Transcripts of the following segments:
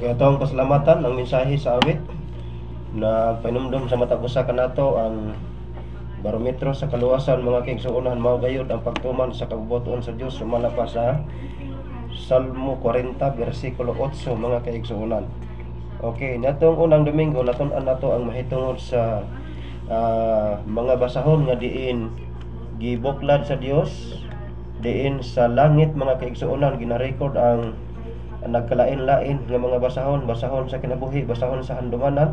Kaya itong pasalamatan ang mensahe sa awit na painumdum sa matag usa kanato ang barometro sa kaluwasan mga kaigsuonan mao gayud ang pagtuman sa kabubuton sa Dios sumala pa sa Salmo 40 bersikulo 8 mga kaigsuonan. Okay, natong unang Domingo natun-an nato ang mahitungod sa mga basahon nga diin gibuklad sa Dios, diin sa langit mga kaigsuonan gina-record ang nagkalain-lain nga mga basahon sa kinabuhi, basahon sa handumanan.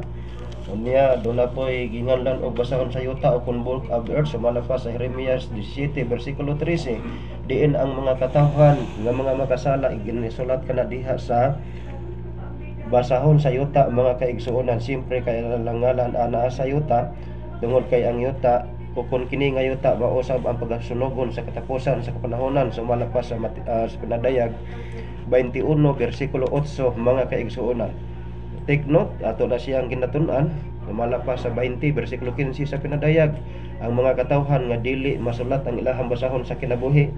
Unya doon na po'y ginganlan og basahon sa yuta o convulk of the earth sumala pa sa Jeremias 17 bersikulo 13 diin ang mga katawhan nga mga makasala ginisulat kana diha sa basahon sa yuta mga kaigsuonan. Siyempre kay langalan ana sa yuta tungod kay ang yuta kung kini nga yuta mausab ang pagasunogon sa katapusan sa kapanahonan sumala pa sa Pinadayag 21 bersikulo 8 mga kaigsuonan. Take note, ato na siyang ginatun-an sumala pa sa 20 bersikulo 15 sa Pinadayag ang mga katawhan nga dili masulat ang ilahang basahon sa kinabuhi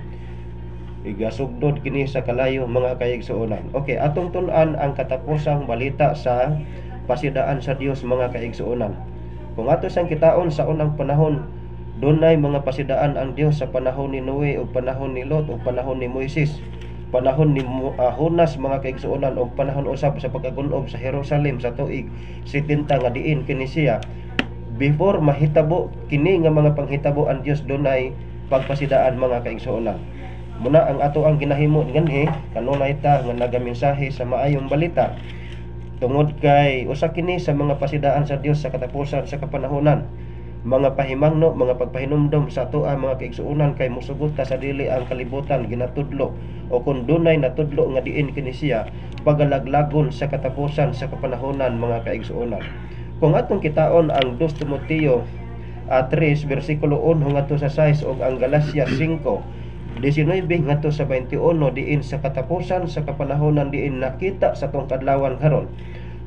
igasugdod kini sa kalayo mga kaigsuonan. Okay, atong tun-an ang katapusang balita sa pasidaan sa Dios mga kaigsuonan. Kung ato sang kitaon sa unang panahon dunay mga pasidaan ang Dios sa panahon ni Noe o panahon ni Lot o panahon ni Moises, panahon ni Jonas mga kaigsuonan o panahon usab sa pagkagunob sa Jerusalem sa tuig 70 nga diin kini siya. Before mahitabo kini nga mga panghitabo ang Dios dunay pagpasidaan mga kaigsuonan. Muna ang ato ang ginahimo nganhi kanunay ta nga nagamensahe sa maayong balita tungod kay usa kini sa mga pasidaan sa Dios sa katapusan sa kapanahonan. mga pahimangno, mga pagpahinumdom sa atoa mga kaigsuonan kay musugot ta sa dili ang kalibutan ginatudlo o kung dunay natudlo nga diin kini siya pagalaglagon sa katapusan sa kapanahonan mga kaigsuonan. Kung atong kitaon ang 2 Timoteo 3 bersikulo 1 ngadto sa 6 ug ang Galacia 5:19 ngadto sa 21 diin sa katapusan sa kapanahonan diin nakita sa tong kadlawan karon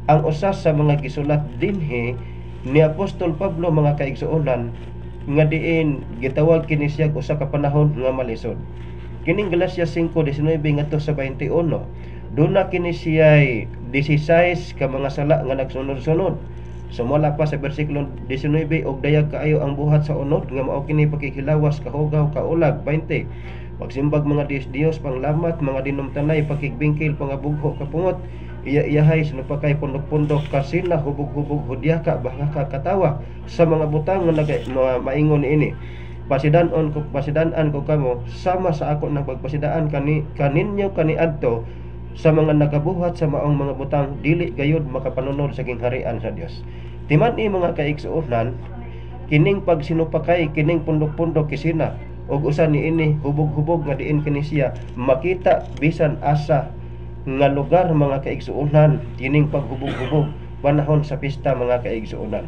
ang usas sa mga gisulat dinhi ni Apostol Pablo mga kaigsuonan nga diin gitawag kini siya usa ka panahon nga malisod. Kining Galacia 5:19 ngadto sa 21 duna kini siya 16 ka mga sala nga nagsunod-sunod. Sumala pa sa bersikulo 19 og dayag kaayo ang buhat sa unod nga mao kini pakikilawas, kahugaw, kaulag. 20 pagsimbag mga Dios panglamat, mga dinumtanay, pakigbingkil, pangabugho, kapungot, iya-iyahay, sinupakay, pundok-pundok, kasila, hubog-hubog, hudyaka, bahaka, katawa sa mga butang nga maingon ini. Pasidanan ko kamo sama sa ako ng pagpasidaan kaninyo kaniadto sa mga nagabuhat sa maong mga butang dili gayud makapanunod sa gingharian sa Dios. Timan-i mga kaigsuonan, kining pagsinupakay, kining pundok-pundok kisina og usa niini hubog-hubog nga diin kini siya makita bisan asa nga lugar mga kaigsuonan kining paghubog-hubog panahon sa pista mga kaigsuonan.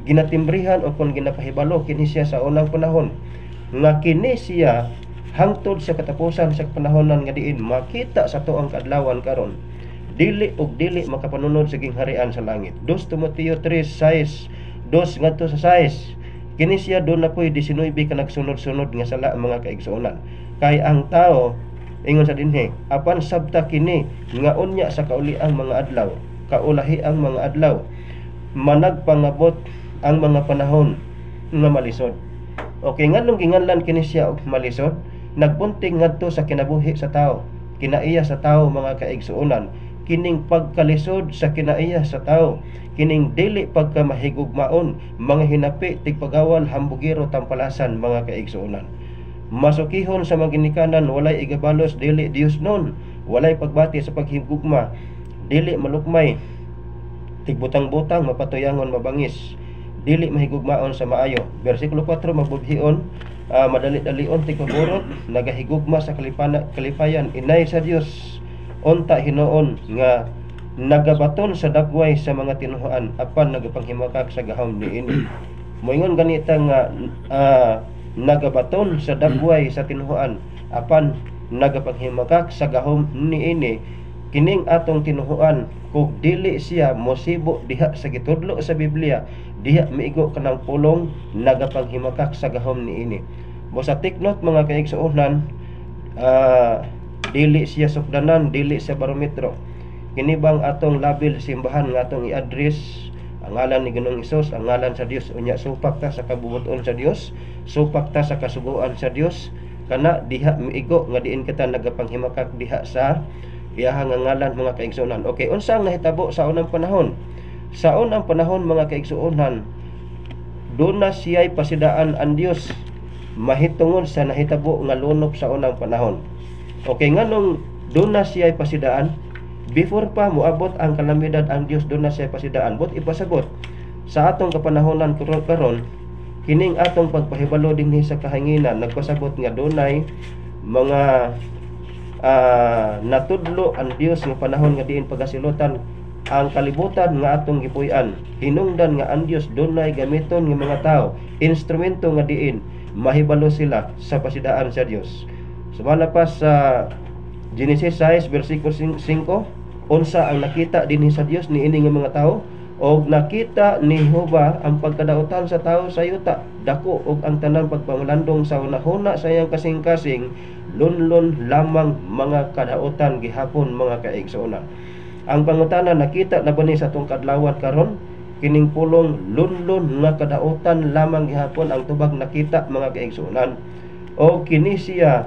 Ginatimbrihan o kon ginapahibalo kini siya sa unang panahon nga kini siya hangtod sa katapusan sa panahonan nga diin makita sa tuang kaadlawan karon dili og dili makapanunod sa gingharian sa langit. 2 Timoteo 3:6 2 ngadto sa 6 kini siya doon na po'y 19 ka nagsunod-sunod nga sala mga kaigsuonan kay ang tao ingon sa dinhi apan sabta kini nga unya sa kauliang mga adlaw, kaulahi ang mga adlaw, managpangabot ang mga panahon nga malisod. Okay, nganong ginganlan kini siya og malisod? Nagpunting ngadto sa kinabuhi sa tao, kinaiya sa tao mga kaigsuonan, kining pagkalisod sa kinaiya sa tao, kining dili pagkamahigugmaon, mga hinapi, tigpagawal, hambugiro, tampalasan mga kaigsuonan. Masukihon sa mga ginikanan, walay igabalos, dili Dios nun, walay pagbati sa paghigugma, dili malukmay, tigbutang-butang, mapatuyangon, mabangis, dili mahigugmaon sa maayo. Bersikulo 4 magbubhion, madali-dalion tigpaborot, nagahigugma sa kalipayan, inay sa Dios, unta hinoon nga nagabaton sa dagway sa mga tinuhaan apan nagapanghimakak sa gahom niini. Moingon ganita nga nagabaton sa dagway sa tinuhaan apan nagapanghimakak sa gahom niini. Kining atong tinuhuan kung dili siya mosibo diha sa gitudlo sa Biblia, diha miigo kanang pulong nagapanghimakak sa gahom niini. Mo sa tiknot mga kaigsuonan, dili siya sukdanan, dili siya barometro. Kini bang atong labil simbahan nga atong i-address ang ngalan ni Ginoong Hesus, ang ngalan sa Dios, unya supak ta sa kabubuton sa Dios, supak ta sa kasuguan sa Dios, kana diha miigo nga diin kita nagapanghimakak diha sa iyahang ngalan mga kaigsuonan. Okay, unsang nahitabo sa unang panahon? Sa unang panahon mga kaigsuonan, doon na siya'y pasidaan ang Dios mahitungod sa nahitabo nga lunop sa unang panahon. Okay, nganong doon na siya'y pasidaan? Before pa moabot ang kalamidad ang Dios doon na siya'y pasidaan. But ipasabot sa atong kapanahonan karon, kining atong pagpahibalo dinhi sa kahanginan nagpasabot nga dunay mga natudlo ang Dios nga panahon nga diin pagasilutan ang kalibutan nga atong gipuy-an. Hinungdan nga ang Dios dunay gamiton nga mga tao, instrumento nga diin mahibalo sila sa pasidaan sa Dios. Sumala pa sa Genesis 6 bersikulo 5, unsa ang nakita dinhi sa Dios niini nga mga tao? Og nakita ni Jehova ang pagkadautan sa tao sa yuta, dako og ang tanan pagpangulandong sa hunahuna sa iyang kasing-kasing, lunlon lamang mga kadautan gihapon mga kaigsuonan. Ang pangutana, nakita na ba ni sa tong kadlawat karon kining pulong lunlon nga kadautan lamang gihapon ang tubag nakita mga kaigsuonan. O kini siya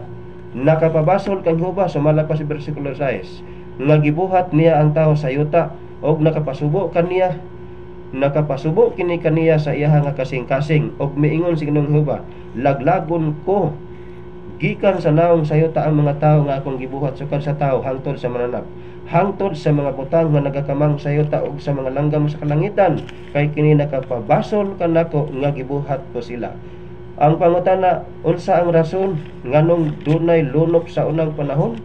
nakapabasol kang Jehova, sumala pa si bersikulo 6, nga gibuhat niya ang tao sa yuta og nakapasubo kini kaniya sa iyaha nga kasing-kasing og miingon si Ginoong Jehova, laglagon ko gikan sa naong sayuta ang mga tawo nga akong gibuhat sukad sa tawo hangtod sa mananap, hangtod sa mga butang nga nagakamang sayuta ug sa mga langgam sa kalangitan, kay kini nakapabasol kanako nga gibuhat ko sila. Ang pangutana, unsa ang rason nganong dunay lunop sa unang panahon,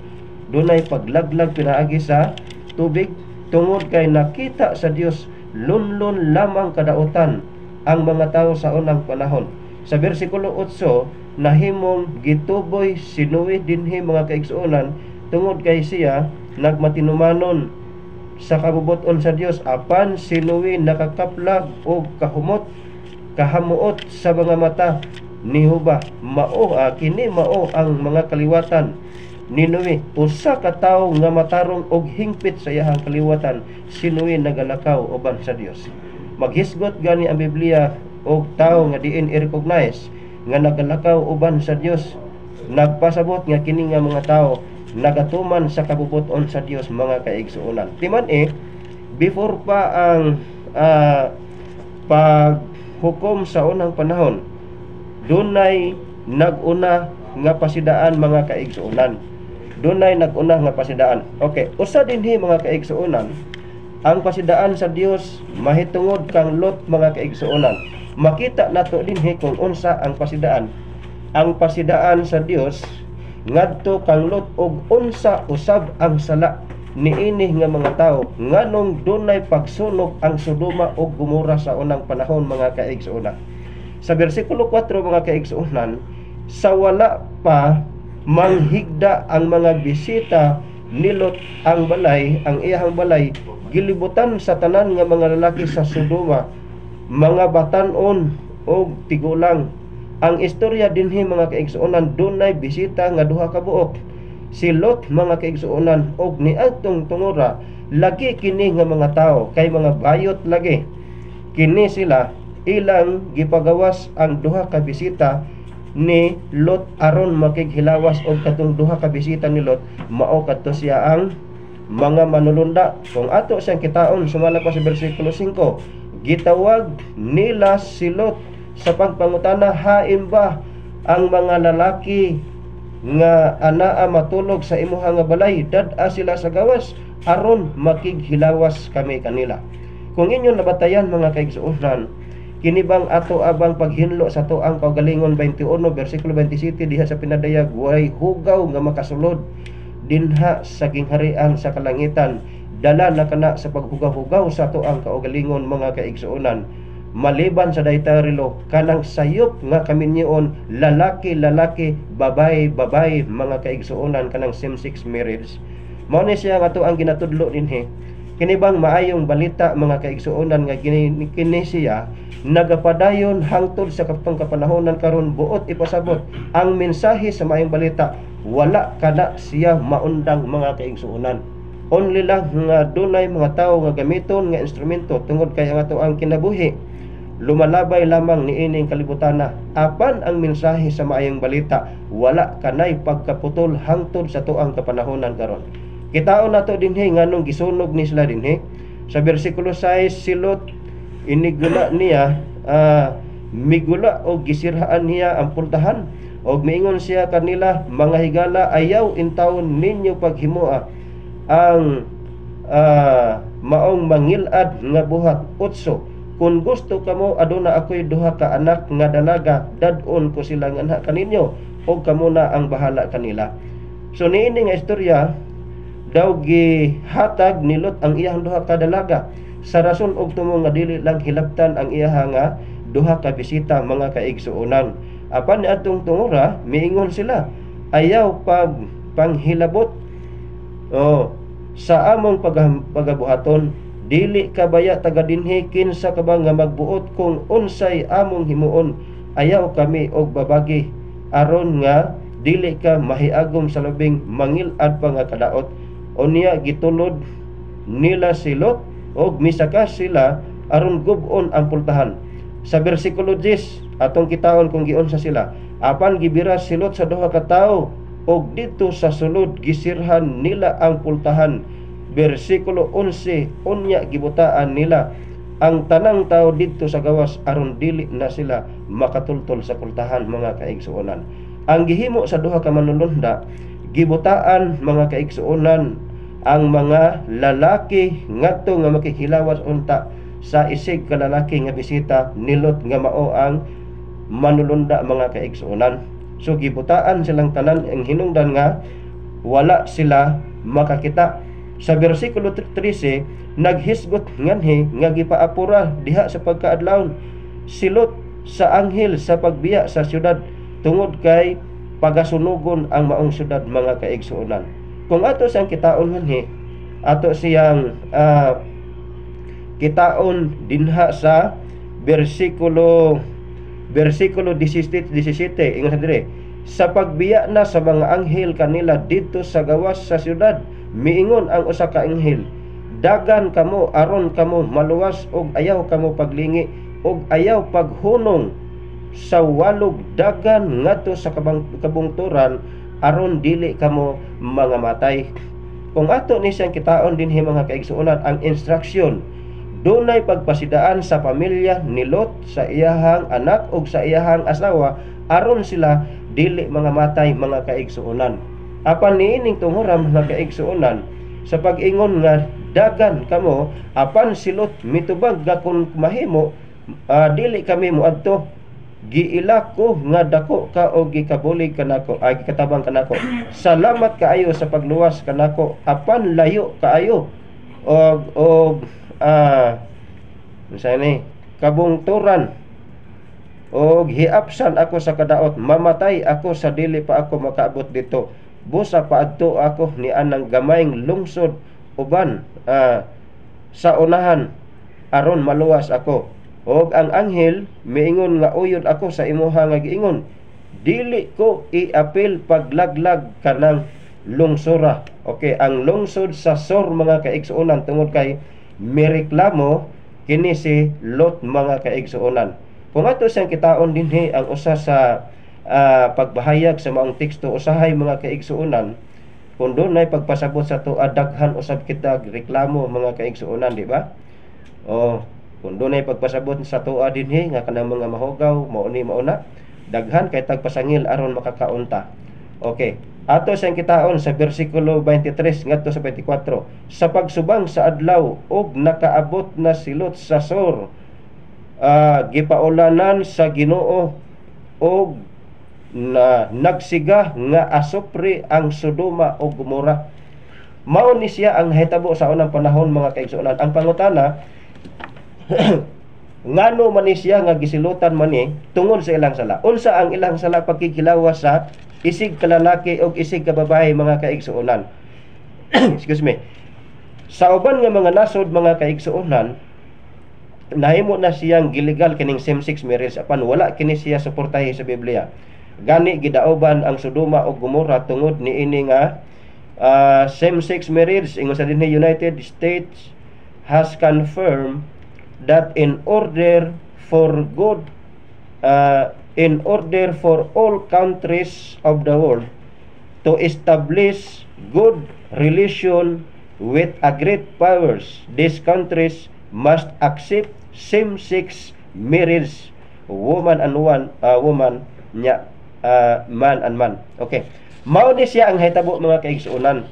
dunay paglaglag pinaagi sa tubig? Tungod kay nakita sa Dios lunlon lamang kadautan ang mga tawo sa unang panahon. Sa bersikulo 8, nahimong gituboy si Noe dinhi mga kaigsuonan, tungod kay siya nagmatinumanon sa kabubuton sa Dios, apan si Noe nakakaplag o kahamuot sa mga mata ni Jehova. Kini mao ang mga kaliwatan ni Noe. Usa ka tawo nga matarong og hingpit sa iyang kaliwatan, si Noe nagalakaw uban sa Dios. Maghisgot gani ang Biblia og tawo nga diin i-recognize nga nagalakaw uban sa Dios, nagpasabot nga kini nga mga tawo nagatuman sa kabubuton sa Dios mga kaigsuonan. Timan before pa ang paghukom sa unang panahon, dunay naguna nga pasidaan mga kaigsuonan. Dunay naguna nga pasidaan. Okay, usa dinhi mga kaigsuonan, ang pasidaan sa Dios mahitungod kang Lot mga kaigsuonan. Makita nato dinhi kung unsa ang pasidaan. Ang pasidaan sa Dios ngadto kang Lot og unsa usab ang sala niini nga mga tawo nganong dunay pagsunog ang Sodoma ug Gomora sa unang panahon mga kaigsuonan. Sa bersikulo 4 mga kaigsuonan, sa wala pa manghigda ang mga bisita ni Lot ang iyahang balay, gilibutan sa tanan nga mga lalaki sa Sodoma, mga batan-on o tigulang. Ang istorya dinhi mga kaigsuonan, dunay bisita nga duha ka buok, si Lot mga kaigsuonan og niadtong tungora, lagi kini nga mga tawo kay mga bayot lagi. Kini sila ilang gipagawas ang duha ka bisita ni Lot aron makighilawas og katong duha ka bisita ni Lot mao kadto siya ang mga manulunda. Kung ato siyang kitaon sumala pa sa bersikulo 5, gitawag nila si Lot sa pagpangutana, hain ba ang mga lalaki nga anaa matulog sa imuha nga balay, dad-a sila sa gawas aron makighilawas kami kanila. Kung inyo nabatayan mga kaigsuonan, kini bang ato abang paghinlo sa tuang kaugalingon 21 bersikulo 27 diha sa pinadayag, way hugaw nga makasulod dinha sa gingharian sa kalangitan, dala na kana sa paghugaw-hugaw sa tuang kaugalingon mga kaigsuonan, maliban sa daytarilo kanang sayop nga kaminyoon, lalaki babae mga kaigsuonan, kanang same-sex marriage. Mao ni siya nga tuang ginatudlo dinhi. Kini bang maayong balita mga kaigsuonan nga kini siya nagapadayon hangtod sa katong kapanahonan karon, buot ipasabot ang mensahe sa maayong balita, wala kada siya maundang mga kaigsuonan. Only lang nga dunay mga tawo nga gamiton nga instrumento tungod kay ang ato ang kinabuhi lumalabay lamang niining kalibutana. Apan ang mensahe sa maayong balita, wala kanay pagkaputol hangtod sa tuang kapanahonan karon. Kitaon nato dinhi nganong gisunog ni sila dinhi. Sa bersikulo 6, si Lot inigula niya, migula o gisirhaan niya ang pultahan, og miingon siya kanila, mga higala, ayaw intawon ninyo paghimoa ang maong mangilad nga buhat. 8, kung gusto kamo aduna ako'y duha ka anak nga dalaga, dadon ko sila nga anak kaninyo, og kamo na ang bahala kanila. So niini nga istorya daw gihatag ni Lot ang iyang duha ka dalaga sa rason og tumo nga dili lang hilabtan ang iyaha nga duha ka bisita mga kaigsuonan. Apan niadtong tungora miingon sila, ayaw panghilabot sa among pagabuhaton, dili kabaya taga dinhi, kinsa ka ba nga magbuot kung unsay among himuon, ayaw kami og babagi aron nga dili ka mahiagom sa labing mangilad pa nga kadaot. Unya gitulod nila si Lot og misaka sila aron gub-on ang pultahan. Sa bersikulo 10 atong kitaon kung giunsa sila, apan gibira si Lot sa duha ka tawo og dito sa sulod gisirhan nila ang pultahan. Bersikulo 11, unya gibutaan nila ang tanang tao dito sa gawas aron dili na sila makatultol sa pultahan mga kaigsuonan. ang gihimo sa duha ka manulunda, gibutaan mga kaigsuonan ang mga lalaki ngadto nga makikilawas unta sa isig ka lalaki nga bisita nilot nga mao ang manulunda mga kaigsuonan. So gibutaan silang tanan ang hinungdan nga wala sila makakita. Sa bersikulo 13 naghisgot nganhi nga gipaapura diha sa pagkaadlawon silot sa anghel sa pagbiya sa syudad tungod kay pagasunugon ang maong syudad mga kaigsuonan. Kung ato siyang kitaon nganhi, ato siyang kitaon dinha sa bersikulo 17 ingon sa dire, sa pagbiya na sa mga anghel kanila dito sa gawas sa syudad, miingon ang usa ka anghel, dagan kamo aron kamo maluwas og ayaw kamo paglingi og ayaw paghunong sa walog dagan ngadto sa kabungturan aron dili kamo mga matay. Kung ato ni siyang kitaon dinhi mga kaigsuonan, ang instruksyon dunay pagpasidaan sa pamilya ni Lot sa iyahang anak ug sa iyahang asawa aron sila dili mga matay mga kaigsuonan. Apan niining tunguram mga kaigsuonan sa pag-ingon nga dagan kamo, apan si Lot mitubag nga kung mahimo dili kami moadto, giila ko nga dako ka o gikabulig kanako, gikatabang kanako. Salamat kaayo sa pagluwas kanako, apan layo kaayo og ni kabungturan og hiapsan ako sa kadaot, mamatay ako sa dili pa ako makaabot dito. Busa paadto ako ni anang gamayng lungsod uban sa unahan aron maluwas ako. Og ang anghel miingon nga uyod ako sa imuha nga giingon, dili ko iapil paglaglag kanang lungsura. Okay, ang lungsod sa Sor mga kaigsuonan tungod kay mireklamo kini si Lot mga kaigsuonan. Kung ato siyang kitaon dinhi ang usa sa pagbahayag sa maong teksto, usahay mga kaigsuonan, kung doon ay pagpasabot sa tuwa daghan usab kita reklamo mga kaigsuonan, di ba? O kung doon ay pagpasabot sa tuwa dinhi nga kanang mga mahugaw mao ni mauna daghan kay tagpasangil aron makakaunta. Okay, ato siyang kitaon sa bersikulo 23 ngadto sa 24, sa pagsubang sa adlaw og nakaabot na si Lot sa Sor, gipaulanan sa Ginoo og na nagsiga nga asupre ang Sodoma o Gomora. Mao ni siya ang hitabo sa unang panahon mga kaigsuonan. Ang pangutana ngano man ni siya nga gisilutan man ni tungod sa ilang sala. Unsa ang ilang sala pagkikilawas sa isig ka lalaki o isig ka babae mga kaigsuonan? Excuse me. Sa uban nga mga nasod mga kaigsuonan, nahimo na siyang gilegal kining same-sex marriage, apan wala kini siya suportahi sa Biblia. Gani gidaoban ang Sodoma o Gomora tungod niini nga same-sex marriage. Ingon sa dinhi, United States has confirmed that in order for all countries of the world to establish good relation with agreed powers, these countries must accept same-sex marriage, woman and woman nya man and man. Okay, mao ni siya ang hitabo mga kaigsuonan.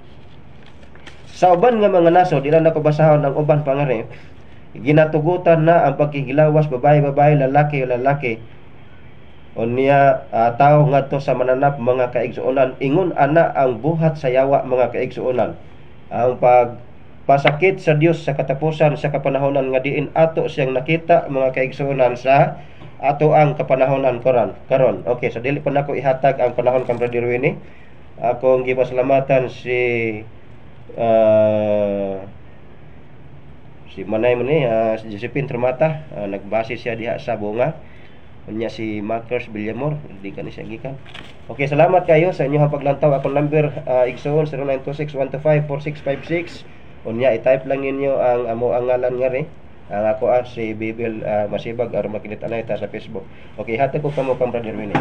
Sa uban nga mga nasod, ilan na pabasahon ang uban pangari, ginatugutan na ang pagkigilawas babae-babae, lalaki-lalaki. O niya tao ngadto sa mananap mga kaigsuonan, ingon ana ang buhat sa yawa mga kaigsuonan. Ang pagpasakit sa Dios sa katapusan sa kapanahonan nga diin ato siyang nakita mga kaigsuonan sa ato ang kapanahonan karon. Okay, so dili pa nako ihatag ang panahon kang Brother Winnie. Akong gipasalamatan si Manay mo ni si Josephine Tramata, nagbase siya diha sa Bunga. Unya si Marcus Villamor, di ka ni siya gikan. Okay, salamat kayo sa inyong paglantaw. Akong number igsoon 0926-125-4656. Unya i-type lang ninyo ang amo ang ngalan nga ri. Ang ako si Bibel Masibag aron makinita na ita sa Facebook. Okay, hatag ko kamo pang Brother Winnie.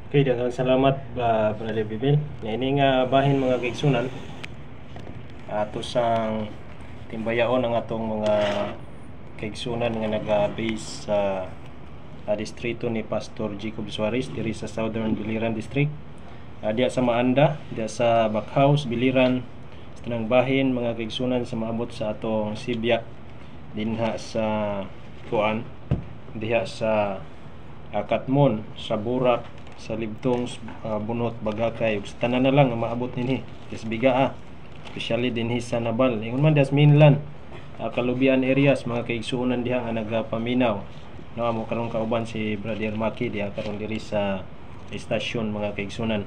Okay, daghang salamat Brother Bibel. Ini nga bahin mga kaigsunan, ato sang timbayaon ang atong mga kaigsunan nga naga-base sa distrito ni Pastor Jacob Suarez diri sa Southern Biliran District. Diya sa Maanda, diya sa Backhouse, Biliran, sa tanang bahin mga kaigsunan sa maabot sa atong Sibya dinha sa Kuan, diha sa Katmon, sa Burak, sa Libtong, Bunot, Bagakay, ug sa tanan na lang nga maabot dinhi is Bigaa, especially dinhi sa Nabal. Ingon man das mainland, Kalubian areas mga kaigsunan diha nga nagapaminaw. No, amo karon kauban si Brother Maki diha karon diri sa istasyon mga kaigsunan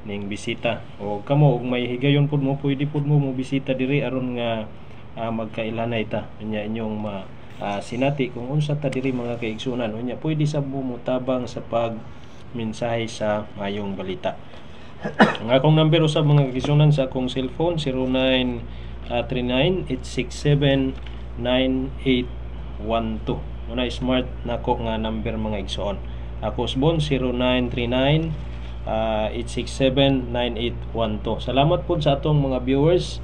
ning bisita, o kamo ug may higayon pud mo pwede pud mo bisita diri aron nga magkailanay ta nya inyong sinati kung unsa ta diri mga kaigsunan, unya pwede sa mutabang sa pag mensahe sa mayong balita. Ang akong number usab mga kaigsunan sa akong cellphone 0939-867-9812. Muna smart nako nga number mga igsoon. Ako usbon 0939-867-9812. Salamat po sa atong mga viewers,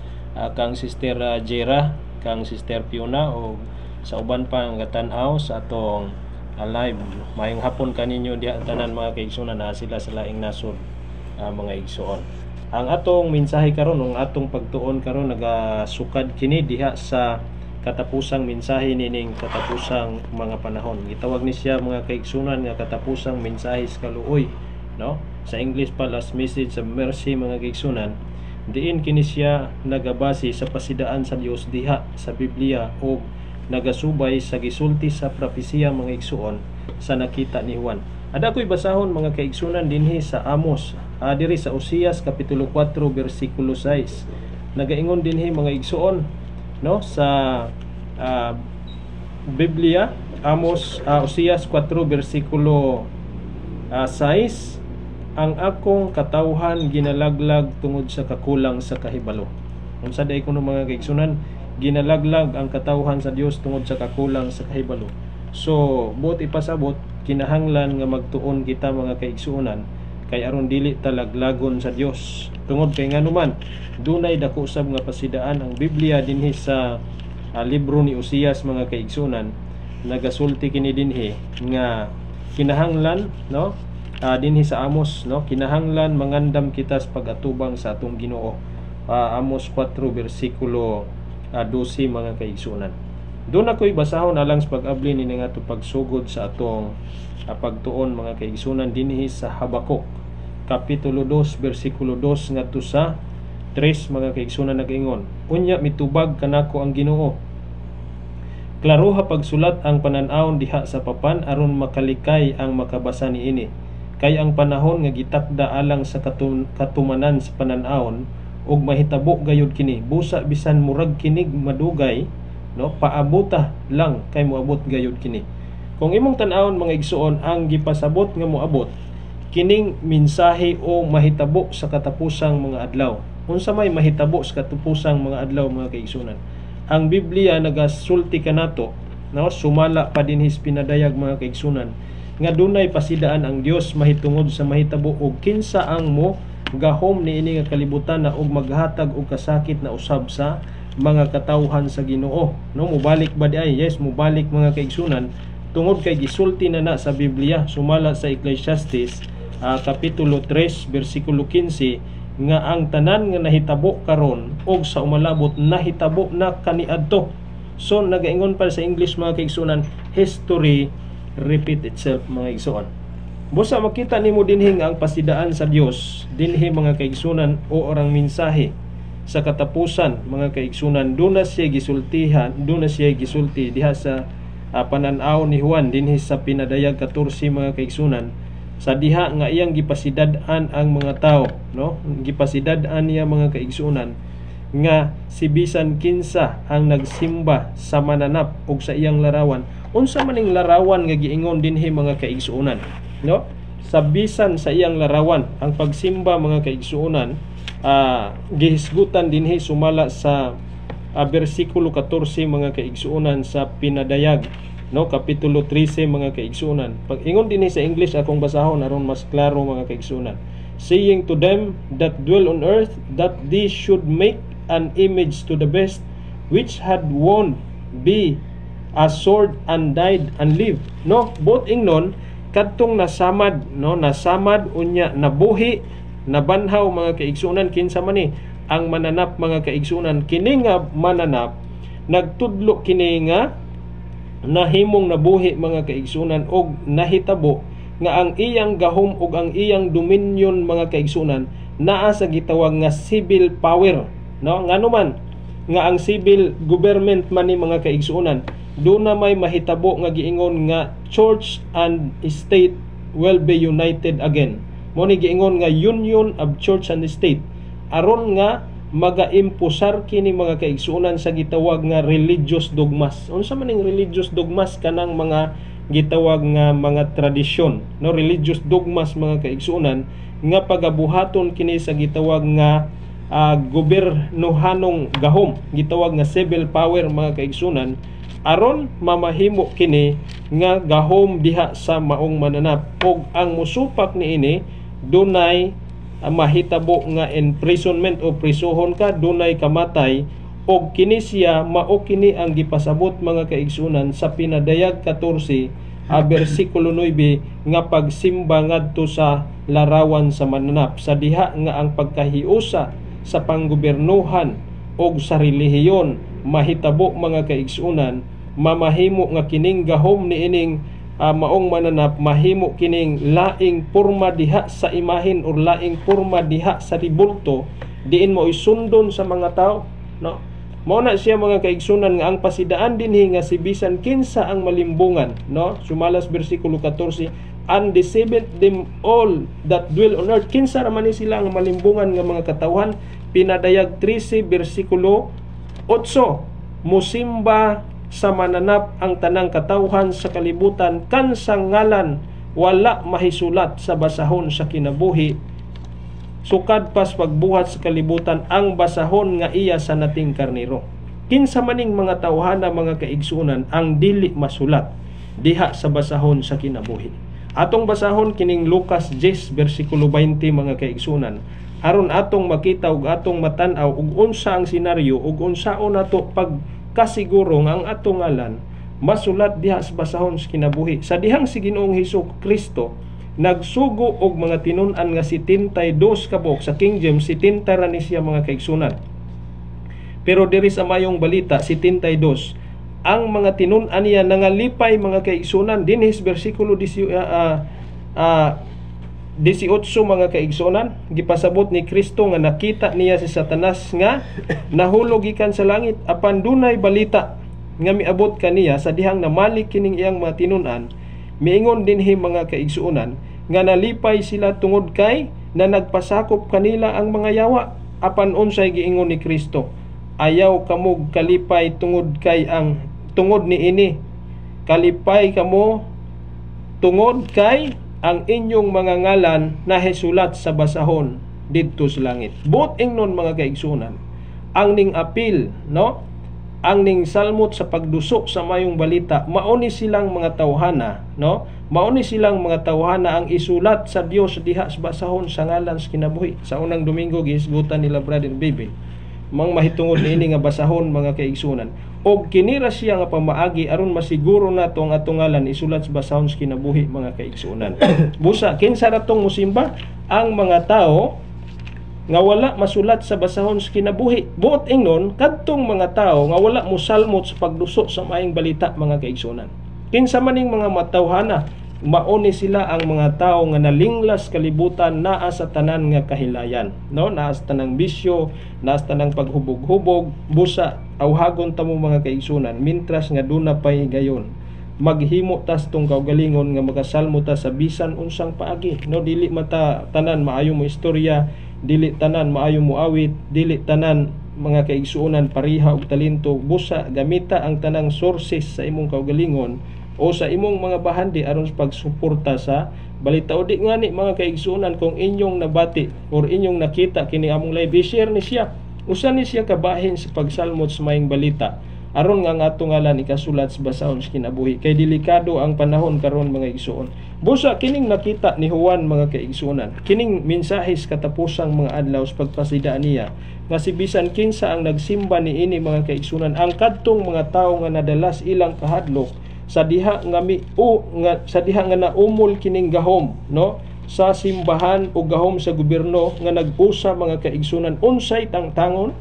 kang Sister Jera, kang Sister Fiona, o sa uban pa nga tan-aw sa atong live. Mayong hapon kaninyo diha tanan mga kaigsunan na sila sa laing nasod mga igsoon. Ang atong mensahe karon, ang atong pagtuon karon nagasukad kini diha sa katapusang mensahe nining katapusang mga panahon. Gitawag ni siya mga kaigsunan nga katapusang mensahe sa kaluoy, no? Sa English pa last message of mercy mga kaigsunan. Diin kini siya nagabase sa pasidaan sa Dios diha sa Biblia o nagasubay sa gisulti sa propesiya mga igsuon sa nakita ni Juan. Ada ko'y basahon mga kaigsunan dinhi sa Amos, diri sa Osias kapitulo 4 bersikulo 6. Nagaingon dinhi mga igsuon, no, sa Biblia, Amos, Osias 4 bersikulo 6, ang akong katawhan ginalaglag tungod sa kakulang sa kahibalo. Unsa day kuno mga kaigsunan, ginalaglag ang katawhan sa Dios tungod sa kakulang sa kahibalo. So buot ipasabot kinahanglan nga magtuon kita mga kaigsuonan kay aron dili talaglagon sa Dios. Tungod kay nganuman dunay dako usab nga pasidaan ang Biblia dinhi sa libro ni Osias mga kaigsunan. Nagasulti kini dinhi nga kinahanglan, no, dinhi sa Amos, no, kinahanglan mangandam kita sa pag-atubang sa atong Ginoo. Amos 4 bersikulo 12 mga kaigsunan. Doon ako'y basahon alang sa pag-abli ni nga ito pagsugod sa atong pagtuon mga kaigsunan dinhi sa Habakuk kapitulo 2 bersikulo 2 ngadto sa 3 mga kaigsunan nag-ingon, unya mitubag kanako ang Ginoo, klaro ha pagsulat ang panan-awon diha sa papan aron makalikay ang makabasa niini, kay ang panahon nga gitakda alang sa katumanan sa panan-awon ug mahitabo gayud kini, busa bisan murag kinig madugay, no, paabuta lang kay moabot gayud kini. Kung imong tan-awon mga igsuon ang gipasabot nga moabot kining mensahe o mahitabo sa katapusang mga adlaw. Unsa may mahitabo sa katapusang mga adlaw mga kaigsunan? Ang Biblia nagasulti kanato, no, sumala pa dinhi pinadayag mga kaigsunan nga dunay pasidaan ang Dios mahitungod sa mahitabo og kinsa ang mo gahom niini nga kalibutan na og maghatag og kasakit na usab sa mga katawhan sa Ginoo. No, mubalik ba di ay? Yes, mubalik mga kaigsunan tungod kay gisulti na sa Biblia sumala sa Ecclesiastes kapitulo 3 bersikulo 15 nga ang tanan nga nahitabo karon og sa umalabot nahitabo na kaniadto. So nagaingon pa sa English mga kaigsunan, history repeat itself mga igsuon. Busa makita nimo dinhi ang pasidaan sa Dios dinhi mga kaigsunan o orang mensahe sa katapusan mga kaigsunan. Doon na siya gisultihan, doon na siya gisulti diha sa panan-aw ni Juan dinhi sa pinadayag 14 mga kaigsunan, sa diha nga iyang gipasidad-an ang mga tao, no, gipasidad-an niya mga kaigsunan nga si bisan kinsa ang nagsimba sa mananap ug sa iyang larawan. Unsa maning larawan nga giingon dinhi mga kaigsunan, no, sa bisan sa iyang larawan ang pagsimba mga kaigsuonan gihisgutan dinhi sumala sa bersikulo 14 mga kaigsuonan sa pinadayag, no, kapitulo 13 mga kaigsuonan. Pag ingon dinhi sa English akong basahon aron mas klaro mga kaigsuonan, saying to them that dwell on earth that they should make an image to the best which had won be a sword and died and lived, no? Both ingnon kadtong nasamad, no? Nasamad unya nabuhi, nabanhaw mga kaigsunan. Kinsa man ni ang mananap mga kaigsunan? Kini nga mananap nagtudlo kini nga nahimong nabuhi mga kaigsunan og nahitabo nga ang iyang gahom ug ang iyang dominion mga kaigsunan naa sa gitawag nga civil power, no? Ngano man nga ang civil government man ni mga kaigsunan, do na may mahitabo nga giingon nga church and state will be united again. Mo ni giingon nga union of church and state aron nga magaimpusar kini mga kaigsunan sa gitawag nga religious dogmas. Unsa man ning religious dogmas? Kanang mga gitawag nga mga tradisyon, no? Religious dogmas mga kaigsunan nga pagabuhaton kini sa gitawag nga gobernohanong gahom, gitawag nga civil power mga kaigsunan, aron mamahimo kini nga gahom diha sa maong mananap. Og ang musupak niini dunay mahitabo nga imprisonment o prisohon ka, dunay kamatay, og kini siya mao kini ang gipasabot mga kaigsunan sa pinadayag 14 bersikulo 9 nga pagsimba ngadto sa larawan sa mananap, sa diha nga ang pagkahiusa sa panggobernohan og sa relihiyon mahitabo mga kaigsunan, mamahimo nga kining gahom niining maong mananap mahimo kining laing porma diha sa imahin or laing porma diha sa ribulto, diin mo isundon sa mga tao, no? Mao na siya mga kaigsunan nga ang pasidaan dinhi nga si bisan kinsa ang malimbungan, no? Sumalas bersikulo 14, and deceived them all that dwell on earth. Kinsa ra man ni sila ang malimbungan nga mga katawhan? Pinadayag 13 bersikulo 8, musimba sa mananap ang tanang katawhan sa kalibutan kansang ngalan wala mahisulat sa basahon sa kinabuhi, sukad pas pagbuhat sa kalibutan ang basahon nga iya sa nating karnero. Kinsa maning mga tawhana mga kaigsunan ang dili masulat diha sa basahon sa kinabuhi. Atong basahon kining Lucas 10 bersikulo 20 mga kaigsunan, aron atong makita ug atong matan-aw ug unsa ang senaryo ug unsaon nato pagkasiguro nga ang atong ngalan masulat diha sa basahon sa kinabuhi. Sa dihang si Ginoong Hesukristo nagsugo og mga tinun-an nga 72 kabok, sa King James 70 ra ni siya mga kaigsunan. Pero diri sa mayong balita 72 ang mga tinun-an niya nangalipay mga kaigsunan dinhi sa bersikulo 18 mga kaigsunan. Gipasabot ni Kristo nga nakita niya si Satanas nga nahulog gikan sa langit, apan dunay balita nga miabot kaniya sa dihang namalik kining iyang mga tinun-an. Miingon dinhi mga kaigsuonan nga nalipay sila tungod kay na nagpasakop kanila ang mga yawa. Apan unsay giingon ni Kristo? Ayaw kamog kalipay tungod kay ang tungod ni ini. Kalipay kamo tungod kay ang inyong mga ngalan nahesulat sa basahon didto sa langit. Bot ingnon mga kaigsuonan ang ning apil, no? Ang ning salmot sa pagduso sa mayong balita, mauni silang mga tawhana, no? Mauni silang mga tawhana ang isulat sa Dios diha sa basahon sa ngalan sa kinabuhi. Sa unang Domingo gihisgutan nila Brother Bibi mang mahitungod niini nga basahon mga kaigsunan. Og kinira siya nga pamaagi aron masiguro nato ang atong ngalan isulat sa basahon sa kinabuhi mga kaigsunan. Busa kinsa ra tong musimba? Ang mga tao nga wala masulat sa basahon sa kinabuhi. Buot ingnon kadtong mga tao nga wala mosalmot sa pagduso sa maayong balita mga kaigsunan. Kinsa maning mga matawhana, mauni sila ang mga tao nga nalinglas kalibutan naa sa tanan nga kahilayan, no? Naa sa tanang bisyo, naa sa tanang paghubog-hubog. Busa awhagon ta mo mga kaigsunan mintras nga duna pay gayon maghimo tas tong kaugalingon nga makasalmo ta sa bisan unsang paagi, no? Dili mata tanan maayo mo istorya, dili tanan maayo mo awit, dili tanan mga kaigsuonan pariha og talento. Busa gamita ang tanang sources sa imong kaugalingon o sa imong mga bahandi aron sa pagsuporta sa balita. O di ngani mga kaigsuonan kung inyong nabati or inyong nakita kini among live, share ni siya. Usa ni siya kabahin sa pagsalmot sa maayong balita. aron nga ato ngalan ikasulat sa basahon sa kinabuhi. Kay delikado ang panahon karon mga igsoon. Busa kining nakita ni Juan mga kaigsuonan, kining mensahe sa katapusang mga adlaw sa pagpasida niya nga si bisan kinsa ang nagsimba niini mga kaigsuonan, ang kadtong mga tawo nga nadalas ilang kahadlok sa diha nga naumol kining gahom, no, sa simbahan o gahom sa gobyerno nga nag-usa mga kaigsuonan unsay tangtangon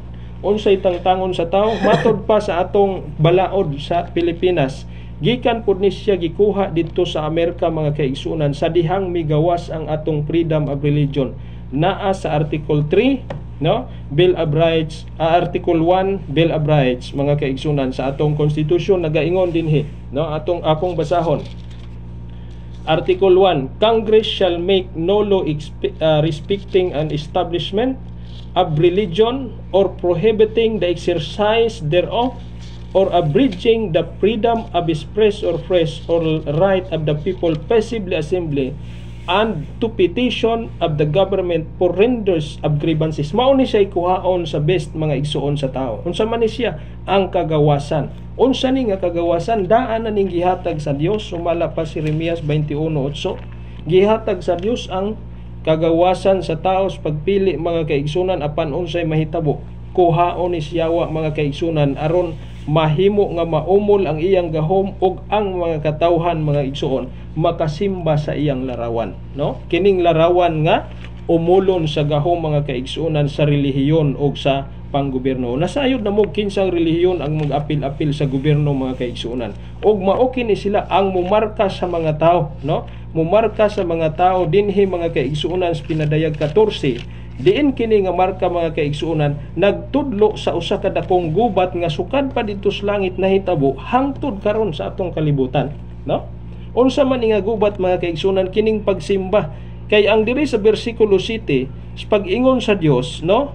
sa tao matod pa sa atong balaod sa Pilipinas. Gikan pud ni siya gikuha dito sa Amerika mga kaigsuonan sa dihang migawas ang atong freedom of religion. Naa sa Article 3, no, Bill of Rights, Article 1 Bill of Rights mga kaigsuonan sa atong konstitusyon nagaingon dinhi, no, akong basahon. Article 1, Congress shall make no law respecting an establishment of religion or prohibiting the exercise thereof or abridging the freedom of express or phrase or right of the people peaceably assembly and to petition of the government for renders of grievances. Mao ni siya kuhaon sa best mga igsuon sa tao. Unsa man ni siya ang kagawasan. Unsa ni nga kagawasan? Daan na ning gihatag sa Dios, sumala pa si Jeremias 21:8. Gihatag sa Dios ang kagawasan sa tao sa pagpili mga kaigsunan apan unsay mahitabo. Kuhaon ni siyawa mga kaigsunan aron mahimo nga maumol ang iyang gahom ug ang mga katawhan mga igsuon makasimba sa iyang larawan, no? Kining larawan nga umulon sa gahom mga kaigsuonan sa relihiyon ug sa panggobyerno. Nasayod na mo kinsang relihiyon ang mag-apil-apil sa gobyerno mga kaigsuonan. Ug mao kini sila ang mumarka sa mga tao, no? Mumarka sa mga tao dinhi mga kaigsuonan sa pinadayag 14. Diin kini nga marka mga kaigsuonan nagtudlo sa usa ka dakong gubat nga sukad pa dito sa langit nahitabo hangtod karon sa atong kalibutan, no? Unsa man nga gubat mga kaigsuonan kining pagsimba kay ang diri sa bersikulo 7 sa pag-ingon sa Dios, no?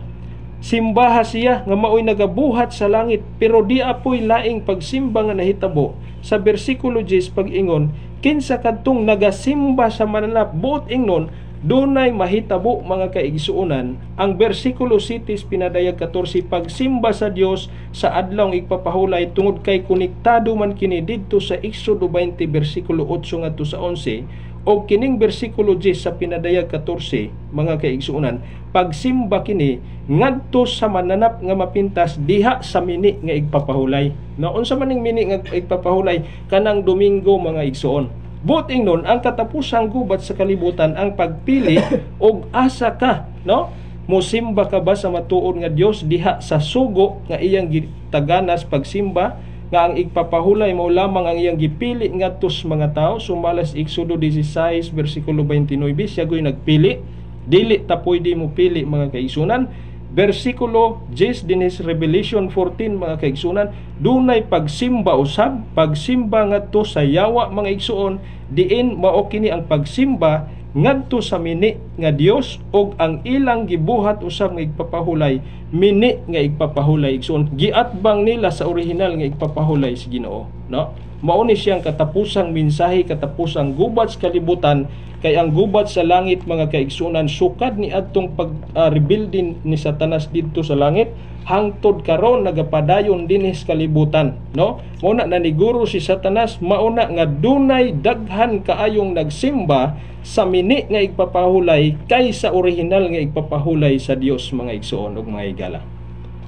Simbaha siya nga maoy nagabuhat sa langit pero di apoy laing pagsimba nga nahitabo. Sa bersikulo 10 pag-ingon kinsa kadtong nagasimba sa mananap buot ingnon dunay mahitabo mga kaigsuonan. Ang bersikulo 7 pinadayag 14 pagsimba sa Dios sa adlaw igpapahulay tungod kay konektado man kini didto sa Exodo 20 bersikulo 8 ngadto sa 11 o kining bersikulo 10 sa pinadayag 14 mga kaigsuonan pagsimba kini ngadto sa mananap nga mapintas diha sa mini nga igpapahulay. Na unsa man ning mini nga igpapahulay kanang Domingo mga igsuon. Buot ingnon ang katapusang gubat sa kalibutan ang pagpili og asa ka, no? Mosimba ka ba sa matuod nga Dios diha sa sugo nga iyang gitaganas pagsimba nga ang igpapahulay mao lamang ang iyang gipili ngadto sa mga tao. Sumalas Exodo 16 bersikulo 29 siya goy nagpili, dili ta pwede mo pili mga kaigsunan. Versikulo 10 dinis Revelation 14 mga kaigsunan dunay pagsimba usab, pagsimba ngadto sa yawa mga igsuon diin mao kini ang pagsimba ngadto sa mini nga Dios ug ang ilang gibuhat usab nga igpapahulay mini nga igpapahulay igsuon giatbang nila sa orihinal nga igpapahulay sa Ginoo, no? Mao ni siyang katapusang mensahe, katapusang gubat sa kalibutan kay ang gubat sa langit mga kaigsunan sukad ni adtong pag-rebuilding ni Satanas didto sa langit hangtod karon nagapadayon dinhi sa kalibutan, no? Mao na naniguro si Satanas mauna nga dunay daghan kaayong nagsimba sa mini nga igpapahulay kaysa orihinal nga igpapahulay sa Dios mga igsuon ug mga higala.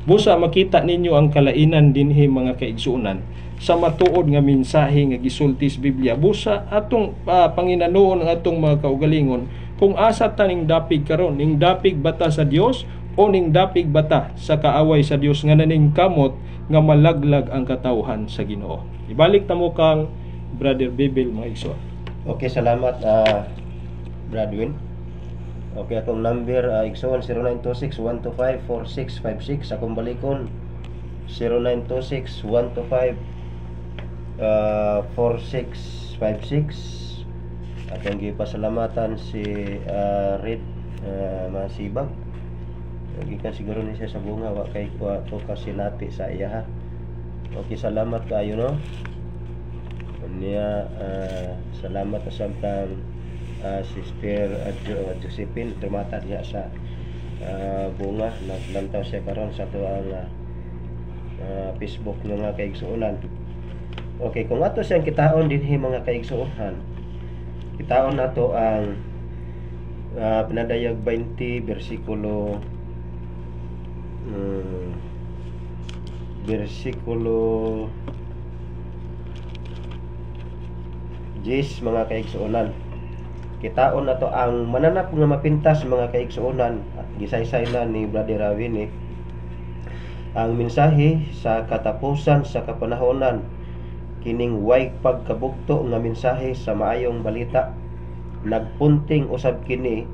Busa makita ninyo ang kalainan dinhi mga kaigsuonan sa matuod nga mensahe nga gisulti sa Biblia. Busa atong panginanuon ang atong mga kaugalingon kung asa ta ning dapig karon, ning dapig bata sa Dios o ning dapig bata sa kaaway sa Dios nga naning kamot nga malaglag ang katawhan sa Ginoo. Ibalik ta mo kang Brother Bibil mga igsoon. Okay, salamat Bradwin. Okay, akong number igsoon 0926-125-4656. Akong balikon 0926-125-4656. Akong gipasalamatan si Red Masibag. Gikan siguro ni siya sa bunga wa kay ko to kasi nati sa iya ha. Okay, salamat kayo no. Niya salamat sa samtang Sister Josephine tumata diha sa bunga naglantaw siya karon sa tuang Facebook mga kaigsuonan. Okay, kung ato siyang kitaon dinhi mga kaigsuonan, kitaon nato ang pinadayag 20 versikulo 10 mga kaigsuonan. Kitaon nato ang mananap nga mapintas mga kaigsuonan, at gisaysay na ni Brother Rawini ang mensahe sa katapusan sa kapanahonan, kining way pagkabugto nga mensahe sa maayong balita. Nagpunting usab kini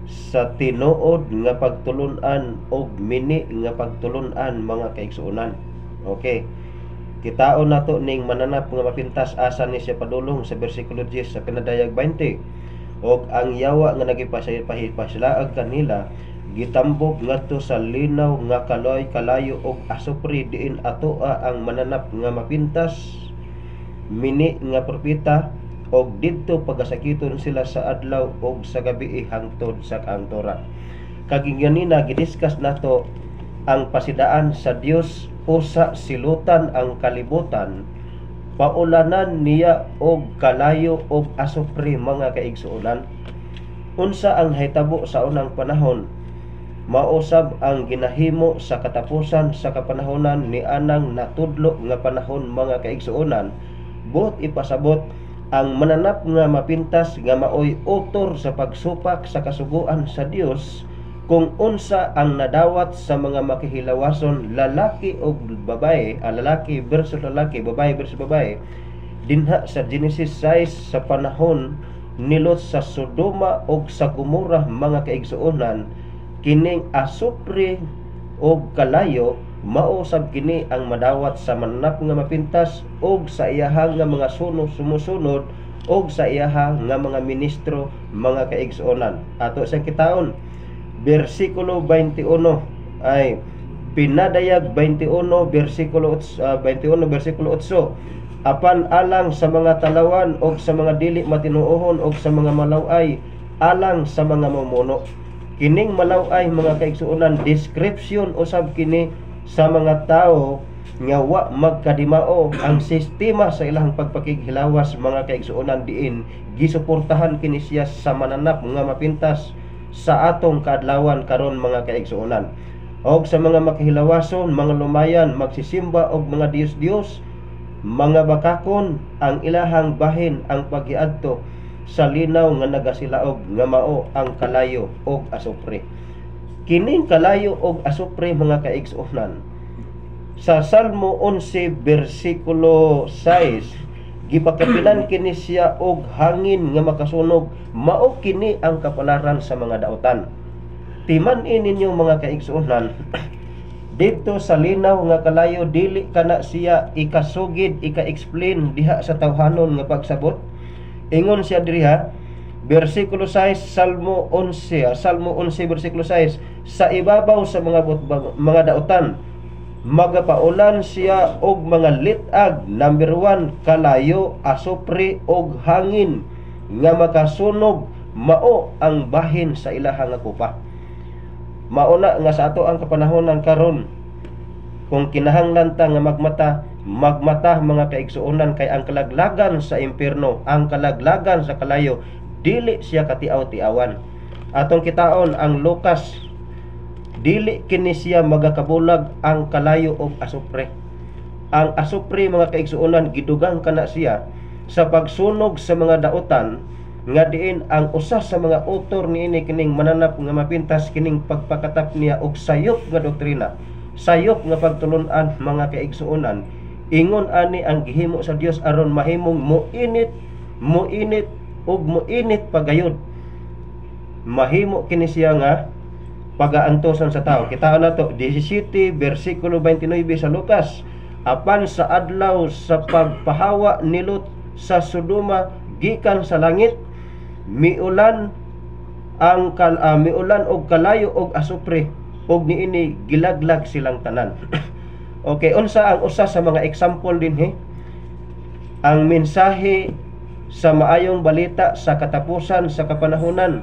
sa tinuod nga pagtulun-an og mini nga pagtulun-an mga kaigsuonan. Okay, kitaon nato ning mananap nga mapintas asa ni siya padulong sa bersikulo 10 sa pinadayag 20. Og ang yawa nga nagipasilaag kanila gitambok ngadto sa linaw nga kalayo og asupri diin atoa ang mananap nga mapintas mini nga propeta, og didto pagasakiton sila sa adlaw og sa gabi hangtod sa kaangtoran. Kaginganina gidiskas nato ang pasidaan sa Dios usa silutan ang kalibutan, paulanan niya og kalayo og asupri mga kaigsuonan. Unsa ang hitabo sa unang panahon, mausab ang ginahimo sa katapusan sa kapanahonan ni anang natudlo nga panahon mga kaigsuonan. Buot ipasabot ang mananap nga mapintas nga maoy utor sa pagsupak sa kasuguan sa Dios, kung unsa ang nadawat sa mga makihilawason lalaki o babae, lalaki versus lalaki, babae versus babae, dinha sa Genesis 6 sa panahon ni Lot sa Sodoma o sa Gomorrah mga kaigsuonan. Kining asupre o kalayo mausab kini ang madawat sa mananap nga mapintas og sa iyahang nga mga sumusunod og sa iyahang nga mga ministro mga kaigsuonan. Ato sa kitaon bersikulo 21 ay pinadayag 21 bersikulo 8, apan alang sa mga talawan og sa mga dili matinuohon og sa mga malaway alang sa mga mamuno. Kining malaway mga kaigsuonan description usab kini sa mga tao nga wa magkadimao ang sistema sa ilang pagpakighilawas mga kaigsuonan, diin gisuportahan kini siya sa mananap nga mapintas sa atong kaadlawan karon mga kaigsuonan. Og sa mga makihilawason, mga lumayan magsisimba og mga Dios-Dios, mga bakakon ang ilahang bahin ang paghiadto sa linaw nga nagasilaog nga mao ang kalayo og asupre. Kining kalayo og asupre mga kaigsuonan, sa Salmo 11 bersikulo 6 gipakapilan kini siya og hangin nga makasunog, mao kini ang kapalaran sa mga daotan. Timan-in ninyo mga kaigsuonan dito sa linaw nga kalayo, dili kana siya ikasugid, ika-explain diha sa tawhanon nga pagsabot. Ingon siya diriha bersikulo 6 Salmo 11 bersikulo 6, sa ibabaw sa mga daotan magapaulan siya og mga litag. Number 1, kalayo, asupre og hangin nga makasunog, mao ang bahin sa ilahang kupa. Mauna nga sa ato ang kapanahonan karon, kung kinahanglan ta nga magmata mga kaigsuonan, kay ang kalaglagan sa impierno, ang kalaglagan sa kalayo dili siya katiaw-tiawan. Atong kitaon ang Lucas, dili kini siya magakabulag ang kalayo og asupre. Ang asupre mga kaigsuonan gidugang kana siya sa pagsunog sa mga daotan, nga diin ang usa sa mga author niini kining mananap nga mapintas kining pagpakatap niya og sayop nga doktrina, sayop nga pagtulun-an mga kaigsuonan. Ingon ani ang gihimo sa Dios aron mahimong muinit ug muinit pagayod. Mahimo kini siya nga pagaantosan sa tao. Kita na to 17 bersikulo 29 sa Lucas, apan sa adlaw sa pagpahawa ni Lot sa Sodoma gikan sa langit miulan og kalayo og asupre, og niini gilaglag silang tanan. Okay, unsa ang usa sa mga example dinhi? Ang mensahe sa maayong balita sa katapusan sa kapanahonan,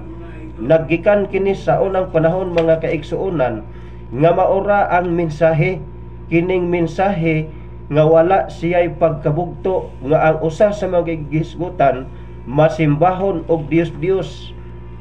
naggikan kini sa unang panahon mga kaigsuonan, nga maura ang mensahe kining mensahe nga wala siya'y pagkabugto nga ang usa sa mga gisgutan masimbahon og Dios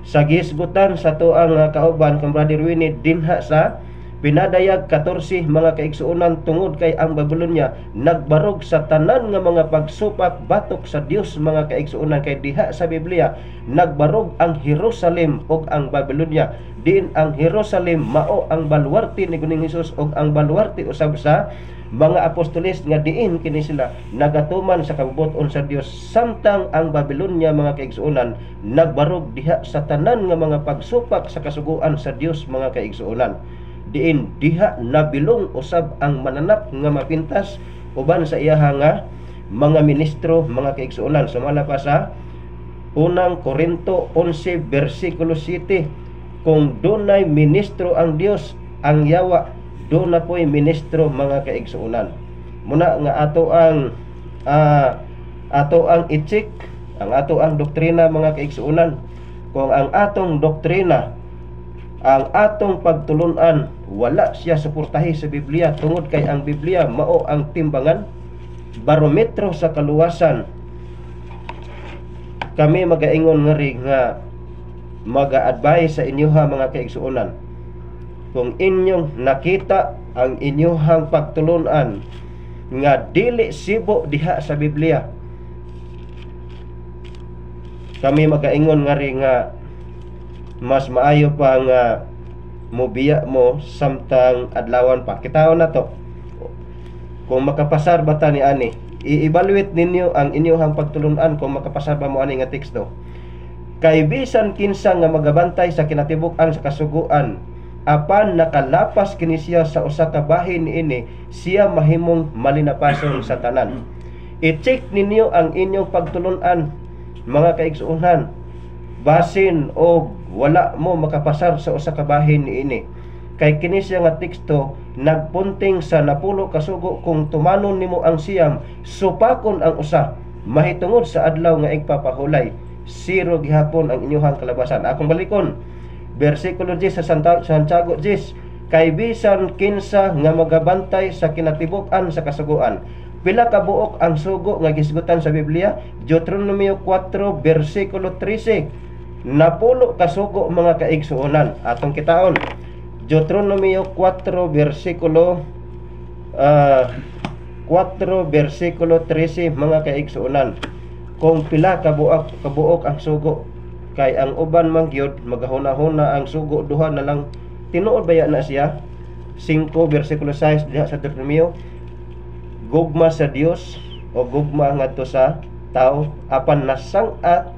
sa gisgutan sa tuang kauban kang Brother Winnie dinha sa pinadayag 14 mga kaigsuonan tungod kay ang Babylonia nagbarog sa tanan nga mga pagsupak batok sa Dios mga kaigsuonan kay diha sa Biblia nagbarog ang Jerusalem ug ang Babylonia diin ang Jerusalem mao ang baluarte ni Ginoong Hesus ug ang baluarte usab sa mga apostoles nga diin kini sila nagatuman sa kabubuton sa Dios samtang ang Babylonia mga kaigsuonan nagbarog diha sa tanan nga mga pagsupak sa kasuguan sa Dios mga kaigsuonan diin diha nabilong usab ang mananap nga mapintas uban sa iyaha nga mga ministro mga kaigsuonan sumala pa sa unang Korinto 11 versikulo 7 kung dunay ministro ang Dios ang yawa do na po'y ministro mga kaigsuonan muna nga ato ang itsik ang ato ang doktrina mga kaigsuonan kung ang atong doktrina ang atong pagtulunan wala siya suportahi sa Biblia tungod kay ang Biblia mao ang timbangan barometro sa kaluwasan kami magaingon nga rin nga maga-advise sa inyo ha mga kaigsuonan kung inyong nakita ang inyong pagtulunan nga dili sibo diha sa Biblia kami magaingon nga rin nga mas maayo pa nga mobiya mo samtang adlawan pa kitaon na to kung makapasar ba ta ni ani i-evaluate ninyo ang inyong pagtulunan kung makapasar ba mo ani nga teksto kay bisan kinsa nga magabantay sa kinatibuk-an sa kasuguan apan nakalapas kini siya sa usa ka bahin niini siya mahimong malinapason sa tanan i-check ninyo ang inyong pagtulunan mga kaigsuonan basin o wala mo makapasar sa usa ka bahin niini kay kini siya nga teksto nagpunting sa napulo kasugo kung tumanon nimo ang siyam supakon ang usa mahitungod sa adlaw nga igpapahulay zero gihapon ang inyong kalabasan akong balikon versikulo 10 sa Santiago 10 kay bisan kinsa nga magabantay sa kinatibuk-an sa kasuguan pila ka buok ang sugo nga gisgutan sa Biblia Deuteronomio 4 versikulo 13 napulo kasugo mga kaigsuonan atong kitaon Deuteronomio 4 versikulo 4 versikulo 13 mga kaigsuonan kung pila ka buok ang sugo kay ang uban man gyud magahuna-huna ang sugo duha na lang tinuod baya na siya 5 versikulo 6 diha sa Deuteronomio gugma sa Dios o gugma ngadto sa tao apan nasang-at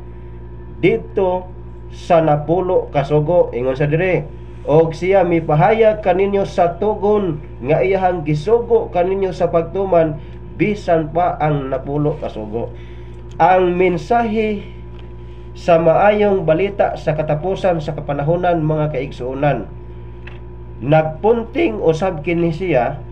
dito sa napulo kasugo ingon sa dire og siya mipahayag kaninyo sa tugon nga iyahang gisugo kaninyo sa pagtuman bisan pa ang napulo kasugo ang mensahe sa maayong balita sa katapusan sa kapanahonan mga kaigsuonan nagpunting usab kini siya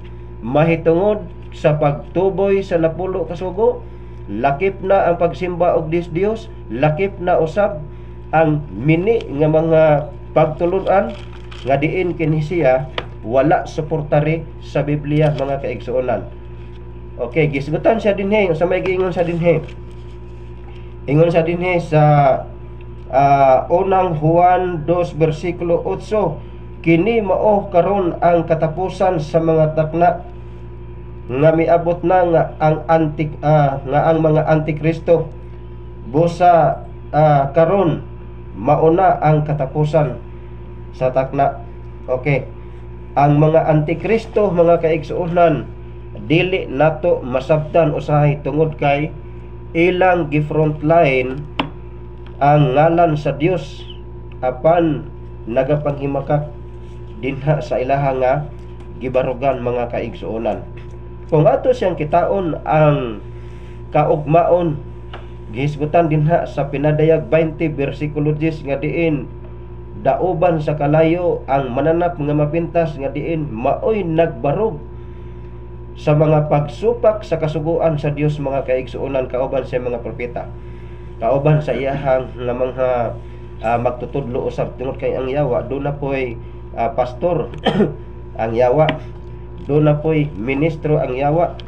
mahitungod sa pagtuboy sa napulo kasugo lakip na ang pagsimba og Dios lakip na usab ang mini nga mga pagtulunan nga diin kini siya wala suportari sa Biblia mga kaigsuonan okay gisgutan siya dinhi sa may giingon sa dinhi ingon sa dinhi sa unang Juan 2 versikulo 8 kini mao karon ang katapusan sa mga takna nga miabot na nga ang mga antikristo busa karon mauna ang katapusan sa takna okay ang mga antikristo mga kaigsuonan dili nato masabtan usahay tungod kay ilang gi-frontline ang ngalan sa Dios apan nagapanghimakak dinha sa ilaha nga gibarugan mga kaigsuonan kung ato siyang kitaon ang kaugmaon gihisgutan dinha sa pinadayag 20 versikulo 10 nga diin dauban sa kalayo ang mananap nga mapintas nga diin maoy nagbarog sa mga pagsupak sa kasuguan sa Dios mga kaigsuonan kauban sa mga propeta kauban sa iyahang nga mga magtutudlo usab tungod kay ang yawa do na poy pastor ang yawa doon na po'y ministro ang yawa.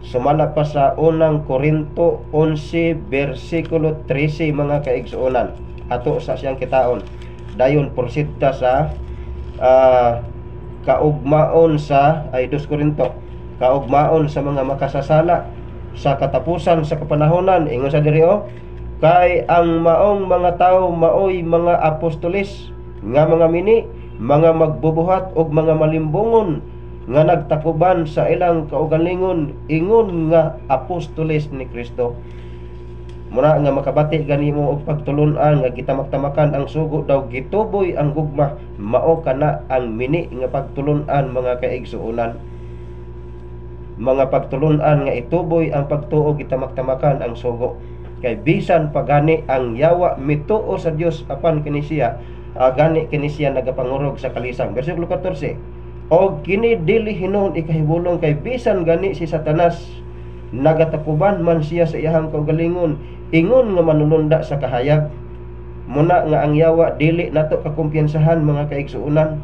Sumala pa sa unang Korinto 11 versikulo 13 mga kaigsuonan, ato sa siyang kitaon. Dayon porsita sa kaugmaon sa 2 Korinto, kaugmaon sa mga makasasala sa katapusan sa kapanahonan. Ingon sa diri kay ang maong mga tao maoy mga apostoles nga mga mini, mga magbubuhat og mga malimbungon nga nagtakuban sa ilang kaugalingon, ingon nga apostoles ni Kristo. Muna nga makabati ganimo og pagtulon-an nga gitamak-tamakan ang sugo daw gituboy ang gugma, mao kana ang mini nga pagtulon-an mga kaigsuonan. Mga pagtulon-an nga ituboy ang pagtuo gitamak-tamakan ang sugo. Kay bisan pagani ang yawa mituo sa Dios apan kini siya gani kini siya nagapangurog sa kalisang. Bersikulo 14. Og kini dili hinuon ikahibulong kay bisan gani si Satanas nagatakuban man siya sa iyang kaugalingon, ingon nga manulunda sa kahayag. Muna nga ang yawa dili nato kakumpiyansahan mga kaigsuonan,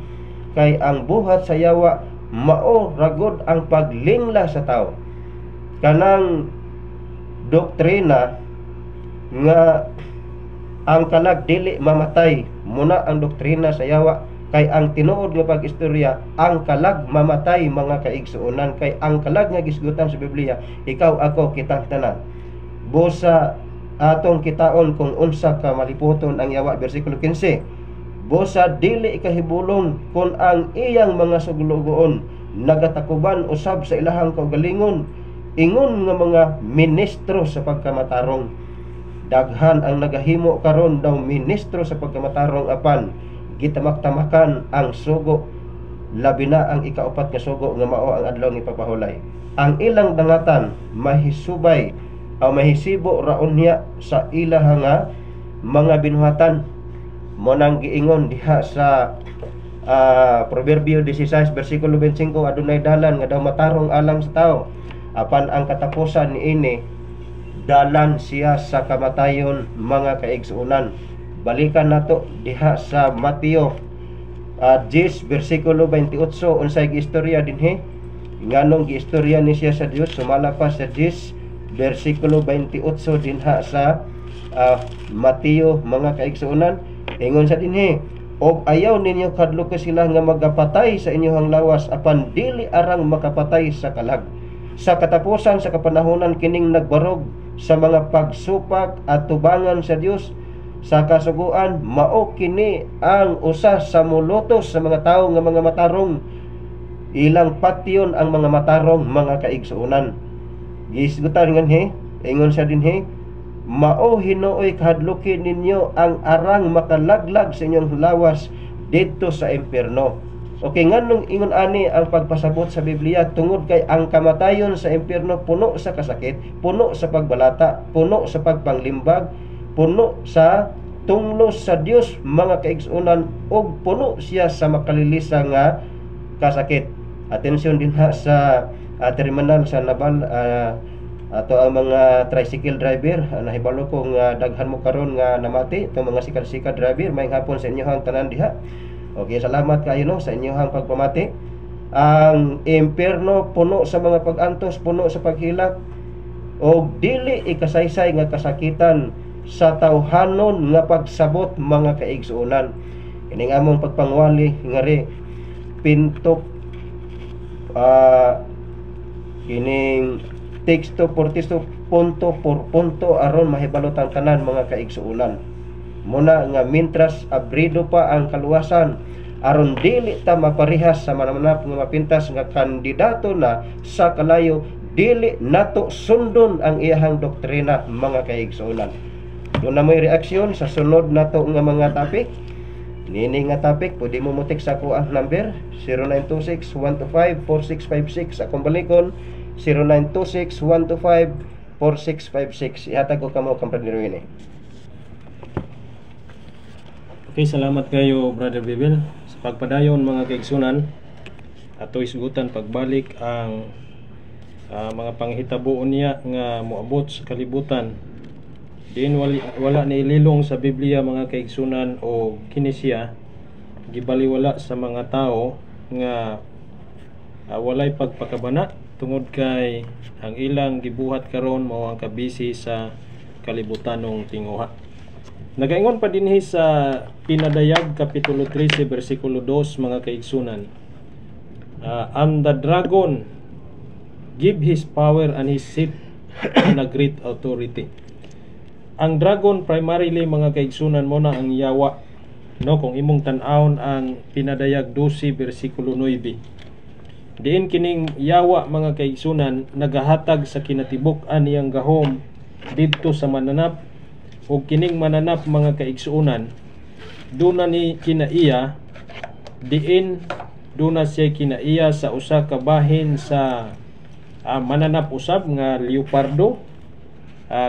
kay ang buhat sa yawa mao ragod ang paglingla sa tao. Kanang doktrina nga ang kalag dili mamatay, muna ang doktrina sa yawa. Kay ang tinuod nga pag-istorya, ang kalag mamatay mga kaigsuonan. Kay ang kalag nga gisgutan sa Biblia, ikaw ako kitang tanan. Busa atong kitaon kung unsa ka maliputon ang yawa. Bersikulo 15. Busa dili ikahibulong kung ang iyang mga suglugoon nagatakuban usab sa ilahang kaugalingon, ingon nga mga ministro sa pagkamatarong. Daghan ang nagahimo karon daw ministro sa pagkamatarong apan gitamak-tamakan ang sugo, labi na ang ikaupat nga sugo nga mao ang adlaw ni pagpahulay. Ang ilang dangatan mahisubay o mahisibo raon niya sa ilang nga mga binuhatan. Mo nang giingon diha sa Proverbio 16 bersikulo 25, adunay dalan nga daw matarong alang sa tao, apan ang katapusan niini dalan siya sa kamatayon mga kaigsuonan. Balikan nato diha sa Mateo 10 bersikulo 28, unsay giistorya dinhi nganong giistorya ni siya sa Dios. Sumala pa sa 10 bersikulo 28 dinha sa Mateo mga kaigsuonan, ingon sa dinhi, og ayaw ninyo kadlo ka sila nga magapatay sa inyong lawas apan dili arang makapatay sa kalag. Sa katapusan sa kapanahonan kining nagbarog sa mga pagsupak at tubangan sa Dios. Sa kasuguan mao kini ang usa sa mulutos sa mga tawo nga mga matarong, ilang patyon ang mga matarong mga kaigsuonan. Gisgutan nganhi, ingon sa dinhi, mao hinuoy kahadlukin ninyo ang arang makalaglag sa inyong lawas didto sa impierno. Okay, nganong ingon ani ang pagpasabot sa Biblia tungod kay ang kamatayon sa impierno puno sa kasakit, puno sa pagbalata, puno sa pagpanglimbag, puno sa tunglos sa Dios mga kaigsuonan, og puno siya sa makalilisa nga kasakit. Atensyon din ha sa terminal sa Naval, ato ang mga tricycle driver, nahibalo ko nga daghan mo karon nga namati itong mga sikat-sikat driver. Maayong hapon sa inyohang tanan diha. Okay, salamat kayo no sa inyohang pagpamati. Ang impierno puno sa mga pag-antos, puno sa paghilak, og dili ikasaysay nga kasakitan sa tawhanon nga pagsabot mga kaigsuonan. Kining among pagpangwali ngari pintok kining teksto por teksto, punto por punto aron mahibalot ang tanan mga kaigsuonan. Muna nga mintras abrido pa ang kaluwasan aron dili ta maparihas sa manamanap nga mapintas nga kandidato na sa kalayo, dili nato sundon ang iyahang doktrina mga kaigsuonan. Doon na may reaksyon sa sunod nato nga mga topic. Nini nga topic pwede mo mutik sa ako ang number 0926-125-4656. Akong balikon 0926-125-4656. Ihatag ko kamo kang pagniruin. Okay, salamat kayo Brother Bibil sa pagpadayon mga kaigsunan. Ato isgutan pagbalik ang mga panghitabuon niya nga moabot sa kalibutan. Din wala ni ililong sa Biblia mga kaigsunan o kini siya gibaliwala sa mga tao nga walay pagpakabana tungod kay ang ilang gibuhat karon mao ang kabisi sa kalibutanong tinguha. Nagaingon pa dinhi sa Pinadayag kapitulo 13 bersikulo 2 mga kaigsunan. And the dragon give his power and his seat on a great authority. Ang dragon primarily mga kaigsunan mo na ang yawa, no? Kung imong tan-awon ang Pinadayag 12 bersikulo 9, diin kining yawa mga kaigsunan nagahatag sa kinatibuk-an niyang gahom didto sa mananap, ug kining mananap mga kaigsunan duna ni kinaiya diin duna siya kinaiya sa usa ka bahin sa mananap usab nga leopardo,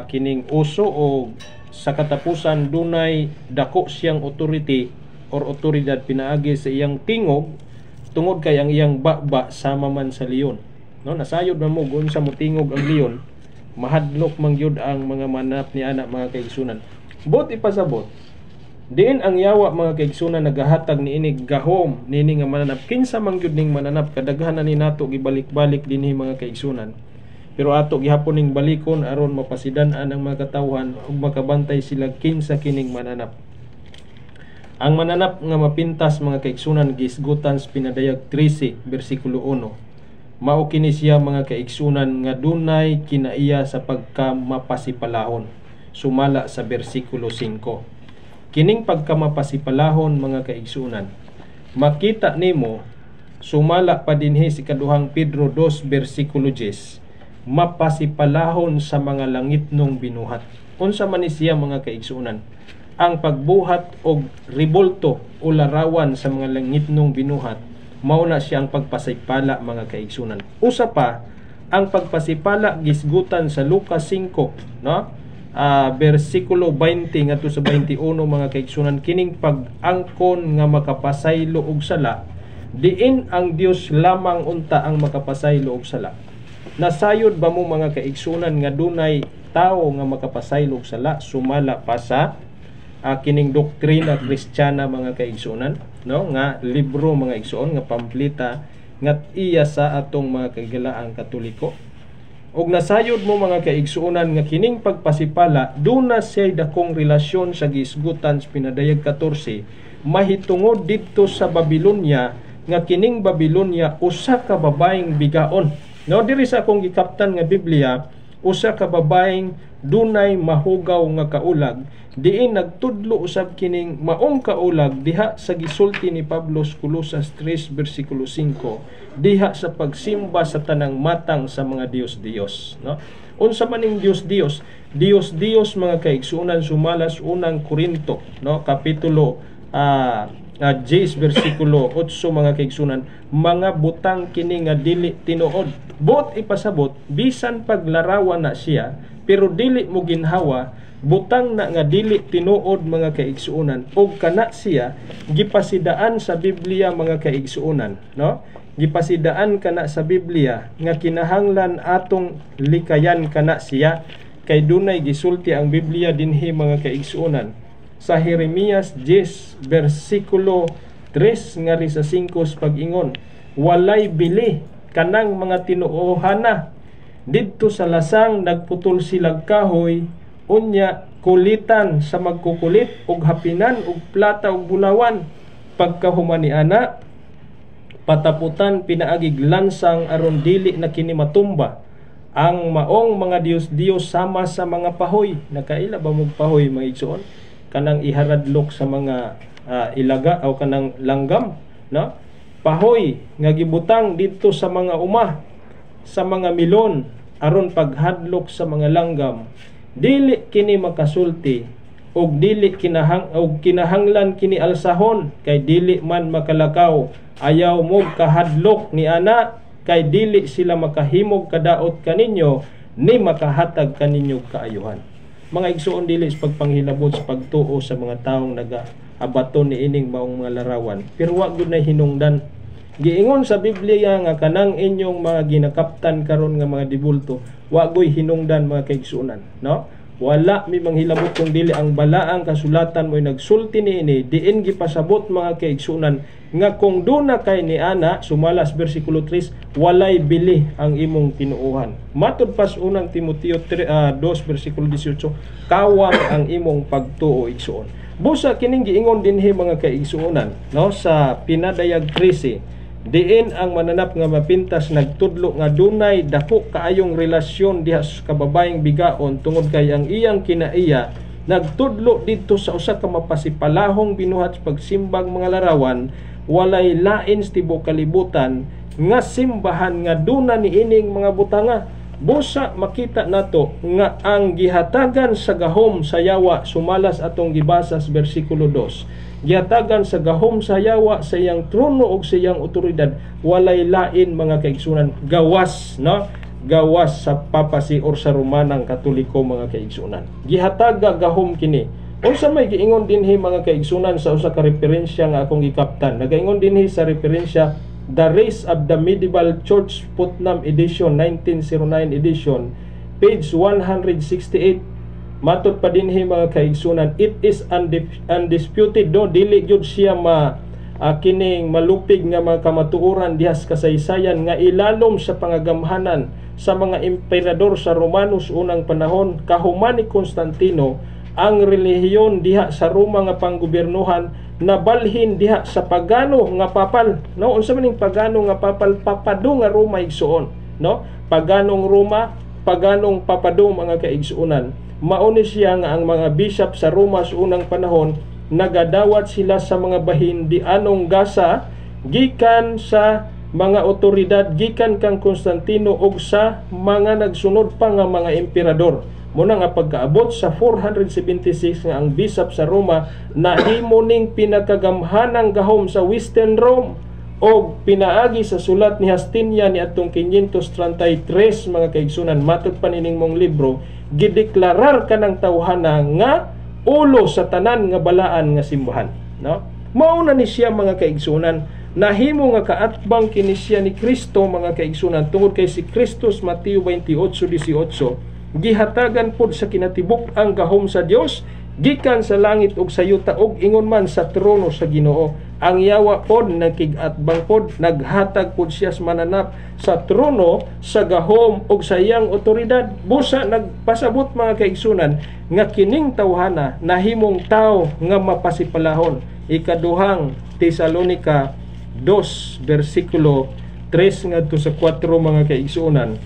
kining uso, o sa katapusan dunay dako siyang authority or otoridad pinaagi sa iyang tingog tungod kay ang iyang baba sama man sa leon, no? Nasayod man mo gun sa mutingog ang leon, mahadlok man gyud ang mga mananap ni ana mga kaigsunan. Bot ipasabot diin ang yawa mga kaigsunan nagahatag niini gahom nini nga mananap. Kinsa man gyud ning mananap, kadaghanan ni nato gibalik-balik dinhi mga kaigsunan, pero ato gihapon ning balikon aron mapasidan-an ang mga katawhan ug makabantay sila kinsa kining mananap. Ang mananap nga mapintas mga kaigsunan gisgutan sa Pinadayag 13 bersikulo 1. Mao kini siya mga kaigsunan nga dunay kinaiya sa pagkamapasipalahon, sumala sa bersikulo 5. Kining pagkamapasipalahon mga kaigsunan makita nimo sumala pa dinhi si kaduhang Pedro 2 bersikulo 10, mapasipalahon sa mga langitnong binuhat. Unsa man ni siya mga kaigsunan? Ang pagbuhat og rebolto o larawan sa mga langitnong binuhat, mao na siya ang pagpasipala mga kaigsunan. Usa pa ang pagpasipala gisgutan sa Lucas 5, no? Bersikulo 20 ngadto sa 21 mga kaigsunan, kining pag-angkon nga makapasaylo og sala, diin ang Dios lamang unta ang makapasaylo og sala. Nasayod ba mo mga kaigsunan nga dunay tawo nga makapasaylo og sala sumala pa sa kining doktrina Kristiyana mga kaigsunan, no? Nga libro mga igsuon nga pamplita nga iya sa atong mga kagalaang Katoliko. Og nasayod mo mga kaigsuonan nga kining pagpasipala duna siya dakong relasyon sa gisgutan sa Pinadayag 14 mahitungod didto sa Babilonia, nga kining Babilonia usa ka babaeng bigaon, no? Diri sa akong gikaptan nga Biblia, usa ka babaeng dunay mahugaw nga kaulag, diin nagtudlo usab kining maong kaulag diha sa gisulti ni Pablo sa Colosas 3 bersikulo 5, diha sa pagsimba sa tanang matang sa mga Dios-Dios, no? Unsa man ning Dios-Dios? Dios-Dios mga kaigsuonan sumalas unang Korinto, no? Kapitulo 10 bersikulo 8 mga kaigsunan, mga butang kini nga dili tinuod. Bot ipasabot bisan paglarawan na siya pero dili mo ginhawa, butang na nga dili tinuod mga kaigsuonan, og kana siya gipasidaan sa Biblia mga kaigsuonan, no? Gipasidaan kana sa Biblia nga kinahanglan atong likayan kana siya, kay dunay gisulti ang Biblia dinhi mga kaigsuonan sa Jeremias 10 bersikulo 3 nga ri sa 5 pag-ingon, walay bili kanang mga tinuohana didto sa lasang nagputol silag kahoy, unya kulitan sa magkukulit og hapinan og plata og bulawan, pagkahumani ana pataputan pinaagig lansang aron dili na kini matumba. Ang maong mga Dios-Dios sama sa mga pahoy. Nakaila ba mong pahoy mga igsoon? Kanang iharadlok sa mga ilaga o kanang langgam, no? Pahoy nga gibutang dito sa mga uma, sa mga milon aron paghadlok sa mga langgam, dili kini makasulti og dili kinahanglan kini alsahon, kay dili man makalakaw. Ayaw mo kahadlok ni ana, kay dili sila makahimog kadaot kaninyo ni makahatag kaninyo kaayuhan. Mga igsuon, dili sa pagpanghilabot sa pagtuo sa mga taong nagaabaton ni ining maong mga larawan, pero wa gyud na hinungdan. Giingon sa Biblia nga kanang inyong mga ginakaptan karon nga mga dibulto, wa goy hinungdan mga kaigsuonan, no? Wala mi manghilabot kung dili ang balaang kasulatan mo'y nagsulti niini, diin gipasabot mga kaigsunan nga kung duna kay ni ana, sumalas bersikulo 3, walay bili ang imong tinuuhan. Matud pas unang Timoteo 2 bersikulo 18, kawang ang imong pagtuo igsuon. Busa kining giingon dinhi mga kaigsuonan, no, sa pinadayag 13, diin ang mananap nga mapintas nagtudlo nga dunay dako kaayong relasyon diha sa kababayeng bigaon tungod kay ang iyang kinaiya nagtudlo didto sa usa ka mapasipalahong binuhat pagsimbang mga larawan, walay lain sa tibuok kalibutan nga simbahan nga duna niining mga butanga. Busa makita nato nga ang gihatagan sa gahom sa yawa, sumalas atong gibasa sa bersikulo 2, gihatagan sa gahom sa yawa sa iyang trono ug sa iyang otoridad, walay lain mga kaigsunan, gawas, no, gawas sa papasi or sa Romanang Katoliko mga kaigsunan. Gihataga gahom kini. Unsa may giingon dinhi mga kaigsunan sa usa ka referensya nga akong gikaptan. Nagaingon dinhi sa referensya The Race of the Medieval Church, Putnam edition, 1909 edition, page 168. Matod pa dinhi mga kaigsunan, it is undisputed, no, dili gyud siya kining malupig nga mga kamatuoran dihas kasaysayan nga ilalom sa pangagamhanan sa mga emperador sa Romanos unang panahon kahuman ni Constantino, ang relihiyon diha sa Roma nga panggobernuhan nabalhin diha sa pagano nga papal, no. Unsa maning pagano nga papal? Papado nga Roma igsuon, no, paganong Roma, paganong papado mga kaigsuonan. Mauni siya nga ang mga bishop sa Roma sa unang panahon nagadawat sila sa mga bahin di anong gasa gikan sa mga otoridad gikan kang Constantino ug sa mga nagsunod pa nga mga emperador. Muna nga pagkaabot sa 476 nga ang bishop sa Roma nahimo ning pinakagamhanang gahom sa Western Rome og pinaagi sa sulat ni Justinian ni atong 533 mga kaigsunan. Matod pa nining mong libro, gideklarar kanang tawhana nga ulo sa tanan nga balaan nga simbahan, no. Mao na ni siya mga kaigsunan, nahimo nga kaatbang kini siya ni Kristo mga kaigsunan tungod kay si Kristus, Mateo 28:18, gihatagan pod sa kinatibuk ang gahom sa Dios gikan sa langit ug sa yuta ug ingon man sa trono sa Ginoo. Ang yawa pod nakigatbang pod, naghatag pod siya sa mananap sa trono sa gahom ug sa iyang otoridad. Busa nagpasabot mga kaigsunan nga kining tawhana nahimong tao nga mapasipalahon. Ikaduhang Tesalonica 2 bersikulo 3 ngadto sa 4 mga kaigsunan.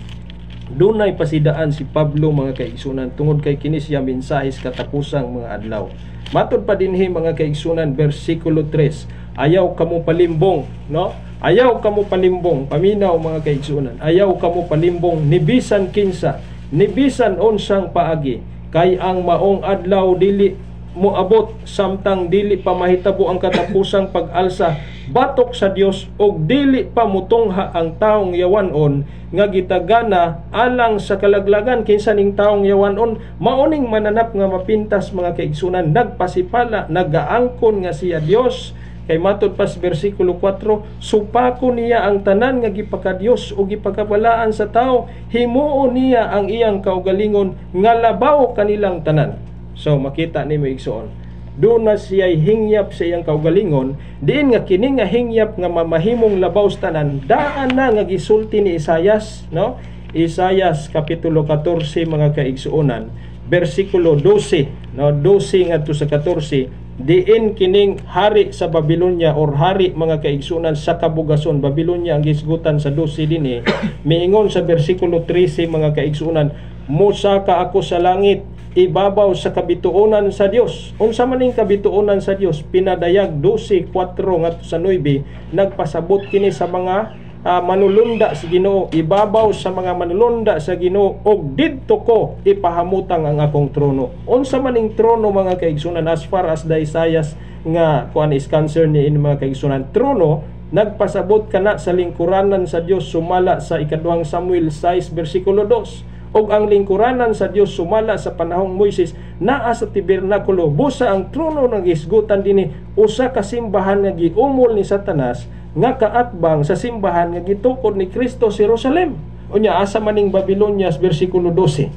Dunay pasidaan si Pablo mga kaigsunan tungod kay kini siya mensahe sa katapusang mga adlaw. Matod pa dinhi mga kaigsunan bersikulo 3, ayaw kamo palimbong, no? Ayaw kamo palimbong, paminaw mga kaigsunan. Ayaw kamo palimbong nibisan kinsa, nibisan unsang paagi, kay ang maong adlaw dili moabot samtang dili pa mahitabo ang katapusang pag-alsa batok sa Dios og dili pa mutungha ang taong yawanon nga gitagana alang sa kalaglagan. Kinsa ning taong yawanon? Maoning mananap nga mapintas mga kaigsunan, nagpasipala, nagaangkon nga siya Dios. Kay matod pas bersikulo 4, supako niya ang tanan nga gipakadios o gipakabalaan sa tao, himuo niya ang iyang kaugalingon nga labaw kanilang tanan. So makita nimo igsoon, doon na siya hingyap sa iyang kaugalingon, diin nga kini nga hingyap nga mamahimong labaw sa tanan, daan na nga gisulti ni Isayas, no? Isayas kapitulo 14 mga kaigsuonan, bersikulo 12, no, 12 ngadto sa 14, diin kining hari sa Babilonya or hari mga kaigsunan sa kabugason Babilonya ang gisgutan sa 12 dinhi. Miingon sa bersikulo 13 mga kaigsunan, musaka ako sa langit, ibabaw sa kabituonan sa Dios. Unsa maning kabituonan sa Dios? Pinadayag 12:4 ngadto sa 9, nagpasabot kini sa mga manulunda sa Ginoo, ibabaw sa mga manulunda sa Ginoo, og didto ko ipahamutang ang akong trono. Unsa maning trono mga kaigsunan as far as the Isaias nga kuan is concerned ni mga kaigsunan, trono nagpasabot kana sa lingkuranan sa Dios sumala sa ikaduhang Samuel 6 bersikulo 2. Og ang lingkuranan sa Dios sumala sa panahong Moises naa sa tabernakulo. Busa ang trono ng gisgutan dinhi usa ka simbahan nga giumol ni Satanas nga kaatbang sa simbahan nga gitukod ni Kristo sa Jerusalem. Unya asa maning Babilonias bersikulo 12.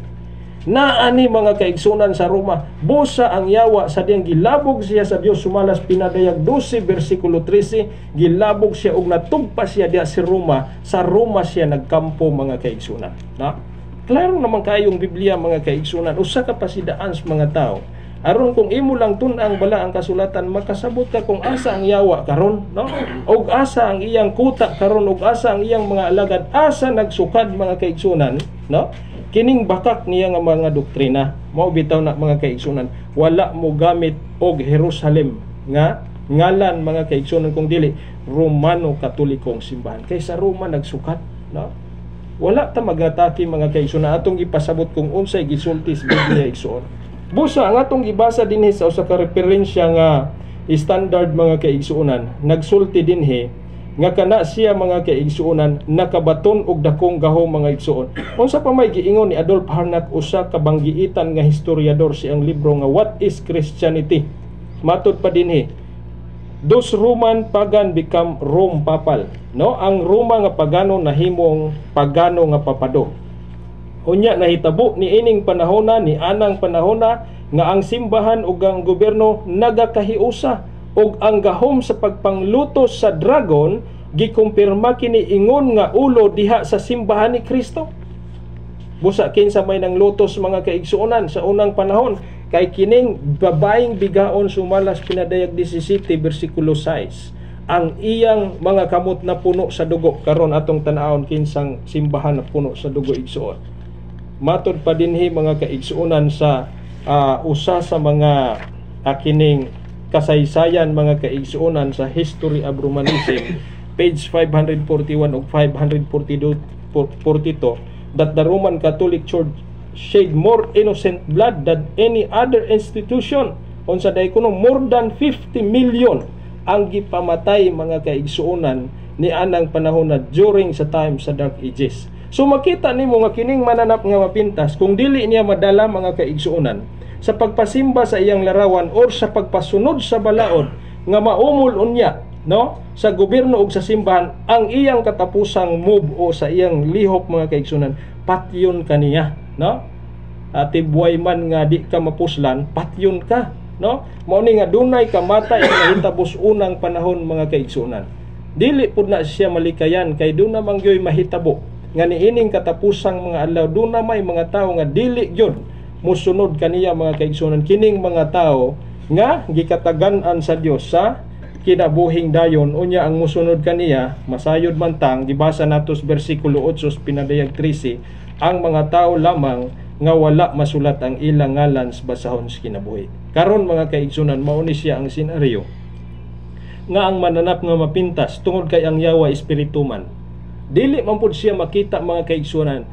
Naani mga kaigsunan sa Roma, busa ang yawa sa diyang gilabog siya sa Dios, sumalas pinadayag 12 versikulo 13, gilabog siya og natugpa siya diya sa Roma. Sa Roma siya nagkampo mga kaigsunan. Na? Klaro naman kayong Biblia mga kaigsunan, usa ka pasidaan sa mga tao. Aron kung imo lang tun-ang bala ang kasulatan, makasabot ka kung asa ang yawa karon, no? Og asa ang iyang kuta karon, og asa ang iyang mga alagad, asa nagsukad mga kaigsunan, no? Kining bakak niya nga mga doktrina, mao bitaw na mga kaigsunan, wala mo gamit og Jerusalem nga ngalan mga kaigsunan, kung dili Romano Katolikong simbahan. Kay sa Roma nagsukat, no? Wala ta magataki mga kaigsunan atong ipasabot kung unsay gisulti sa Biblia igsuon. Busa ang atong gibasa dinhi sa usa ka referensya nga standard mga kaigsuonan, nagsulti dinhi nga kana siya mga kaigsuonan nakabaton og dakong gahom mga igsuon. Unsa pa may giingon ni Adolf Harnack, usa ka banggiitan nga historiador, siyang libro nga What is Christianity? Matod pa dinhi, those Roman pagan become Rome papal, no? Ang Roma nga pagano nahimong pagano nga papado. Unya nahitabo ni ining panahona, ni anang panahona nga ang simbahan ug ang gobyerno nagakahiusa ug ang gahom sa pagpanglutos sa dragon gikumpirma kini ingon nga ulo diha sa simbahan ni Kristo. Busa kinsa may nang lutos mga kaigsuonan sa unang panahon, kay kining babaeng bigaon sumalas pinadayag 17 bersikulo 6. Ang iyang mga kamot na puno sa dugo, karon atong tan-awon kinsang simbahan na puno sa dugo igsuon. Matod pa dinhi mga kaigsuonan sa usa sa mga kining kasaysayan mga kaigsuonan sa History of Romanism, page 541 ug 542, that the Roman Catholic Church shed more innocent blood than any other institution. Unsa day kuno, more than 50 million ang gipamatay mga kaigsuonan ni anang panahon na during sa time sa Dark Ages. So makita nimo nga kining mananap nga mapintas, kung dili niya madala mga kaigsuonan sa pagpasimba sa iyang larawan or sa pagpasunod sa balaod nga maumol unya, no, sa gobyerno ug sa simbahan, ang iyang katapusang move o sa iyang lihok mga kaigsuonan, patyon kaniya, no? Tibuay man nga di ka mapuslan, patyon ka, no? Mao ni nga dunay kamatay nga hitabos unang panahon mga kaigsuonan. Dili pud na siya malikayan kay do na mangyoy mahitabo nga niining katapusang mga adlaw, do na may mga tao nga dili gyud musunod kaniya mga kaigsuonan, kining mga tao nga gikatagan-an sa Dios sa kinabuhing dayon. Unya ang musunod kaniya masayod man tang gibasa natos bersikulo 8 pinadayag 13, ang mga tao lamang nga wala masulat ang ilang ngalan sa basahon sa kinabuhi. Karon mga kaigsuonan, mao ni siya ang senaryo nga ang mananap nga mapintas tungod kay ang yawa espiritu man. Dili man pud siya makita mga kaigsuonan,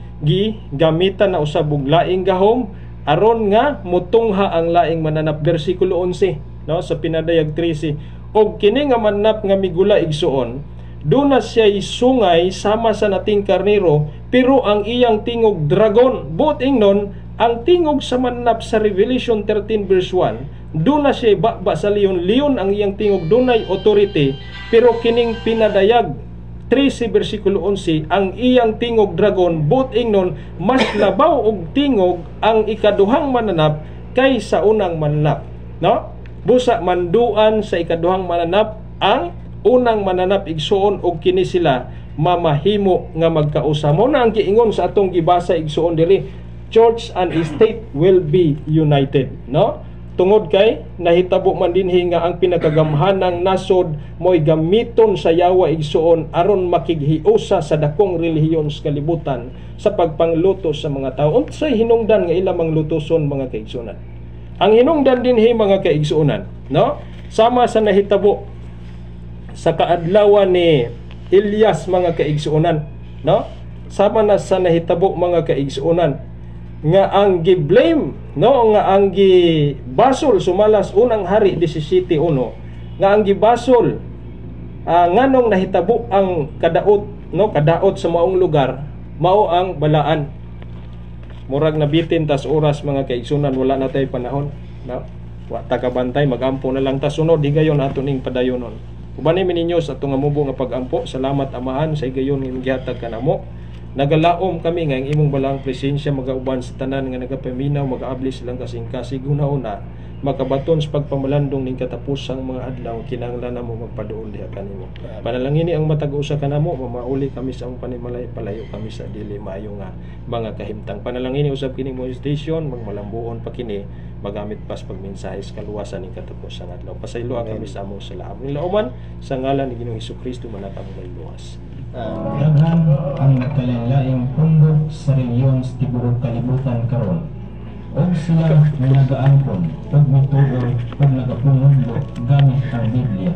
gamitan na usab og laing gahom aron nga mutungha ang laing mananap. Bersikulo 11, no, sa pinadayag 13, og kini nga mananap nga migula igsuon, do na siya isungay sama sa nating karnero, pero ang iyang tingog dragon. Buot ingnon ang tingog sa mananap sa Revelation 13 verse 1, do na siya bakba sa leon. Leon ang iyang tingog, dunay authority, pero kining pinadayag 13 versikulo 11, ang iyang tingog dragon, buot ingnon mas labaw og tingog ang ikaduhang mananap kaysa unang mananap, no? Busa manduan sa ikaduhang mananap ang unang mananap igsuon, og kini sila mamahimo nga magkausa. Mo na ang giingon sa atong gibasa igsuon diri, church and state will be united, no? Tungod kay nahitabo man dinhi nga ang pinakagamhanang nasod mo'y gamiton sa yawa igsuon aron makighiusa sa dakong relihiyon sa kalibutan sa pagpanglutos sa mga tao. Unsay hinungdan nga ila manglutoson mga kaigsuonan? Ang hinungdan dinhi mga kaigsuonan, no, sama sa nahitabo sa kaadlawan ni Elias mga kaigsuonan, no, sama na sa nahitabo mga kaigsuonan nga ang gi-blame, no, nga ang gibasol sumalas unang hari 17:1, nga ang gibasol nganong nahitabo ang kadaot, no, kadaot sa maong lugar, mao ang balaan. Murag nabitin tas oras mga kaigsunan, wala na tay panahon, no, wa ta kabantay, magampo na lang ta sunod higayon ato ning padayonon. Ubanay mi ninyo sa atong mubo nga pagampo. Salamat amahan sa higayon nga gihatag kanamo. Nagalaom kami nga ang imong balang presensya magauban sa tanan nga nagapaminaw magaabli silang kasing-kasig una makabaton sa pagpamalandong ning katapusang mga adlaw kinahanglan namo magpaduol diha kanimo. Panalangin ni ang matag usa kanamo mamauli kami sa among panimalay palayo kami sa dili maayo nga mga kahimtang. Panalangin ni usab kini mo station magmalambuon pa kini magamit pas pagmensahe sa kaluwasan ning katapusang adlaw. Pasayloa kami sa among salaam. Nilauman sa ngalan ni Ginoong Hesukristo manatang may luwas. Daghan ang nagkalain-laing pundok sa reliyon sa tibuok kalibutan karon. Og sila nagaangkon og mituod og nagapumudlo gamit ang Biblia.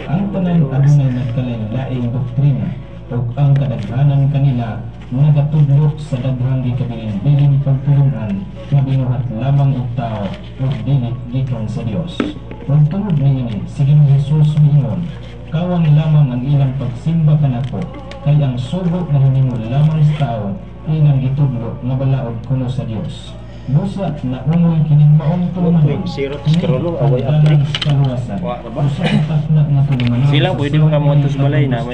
Ang tanan adunay nagkalain-laing doktrina ug ang kadaghanan kanila nagatudlo sa daghang gikabilin-bilin pagtulungan nga binuhat lamang og tao ug dili gikan sa Dios. Ug tungod niini si Ginoong Hesus miingon, kawang lamang ang ilang pagsimba kanako kay ang sugo na hinimo lamang sa tao ilang gitudlo nga balaod kuno sa Dios. Busa na umoy kining maong tulungan. Karolo away aplik. Kaluwasan. Usa ka takna nga tulungan. Sila pwede mga motos balay na may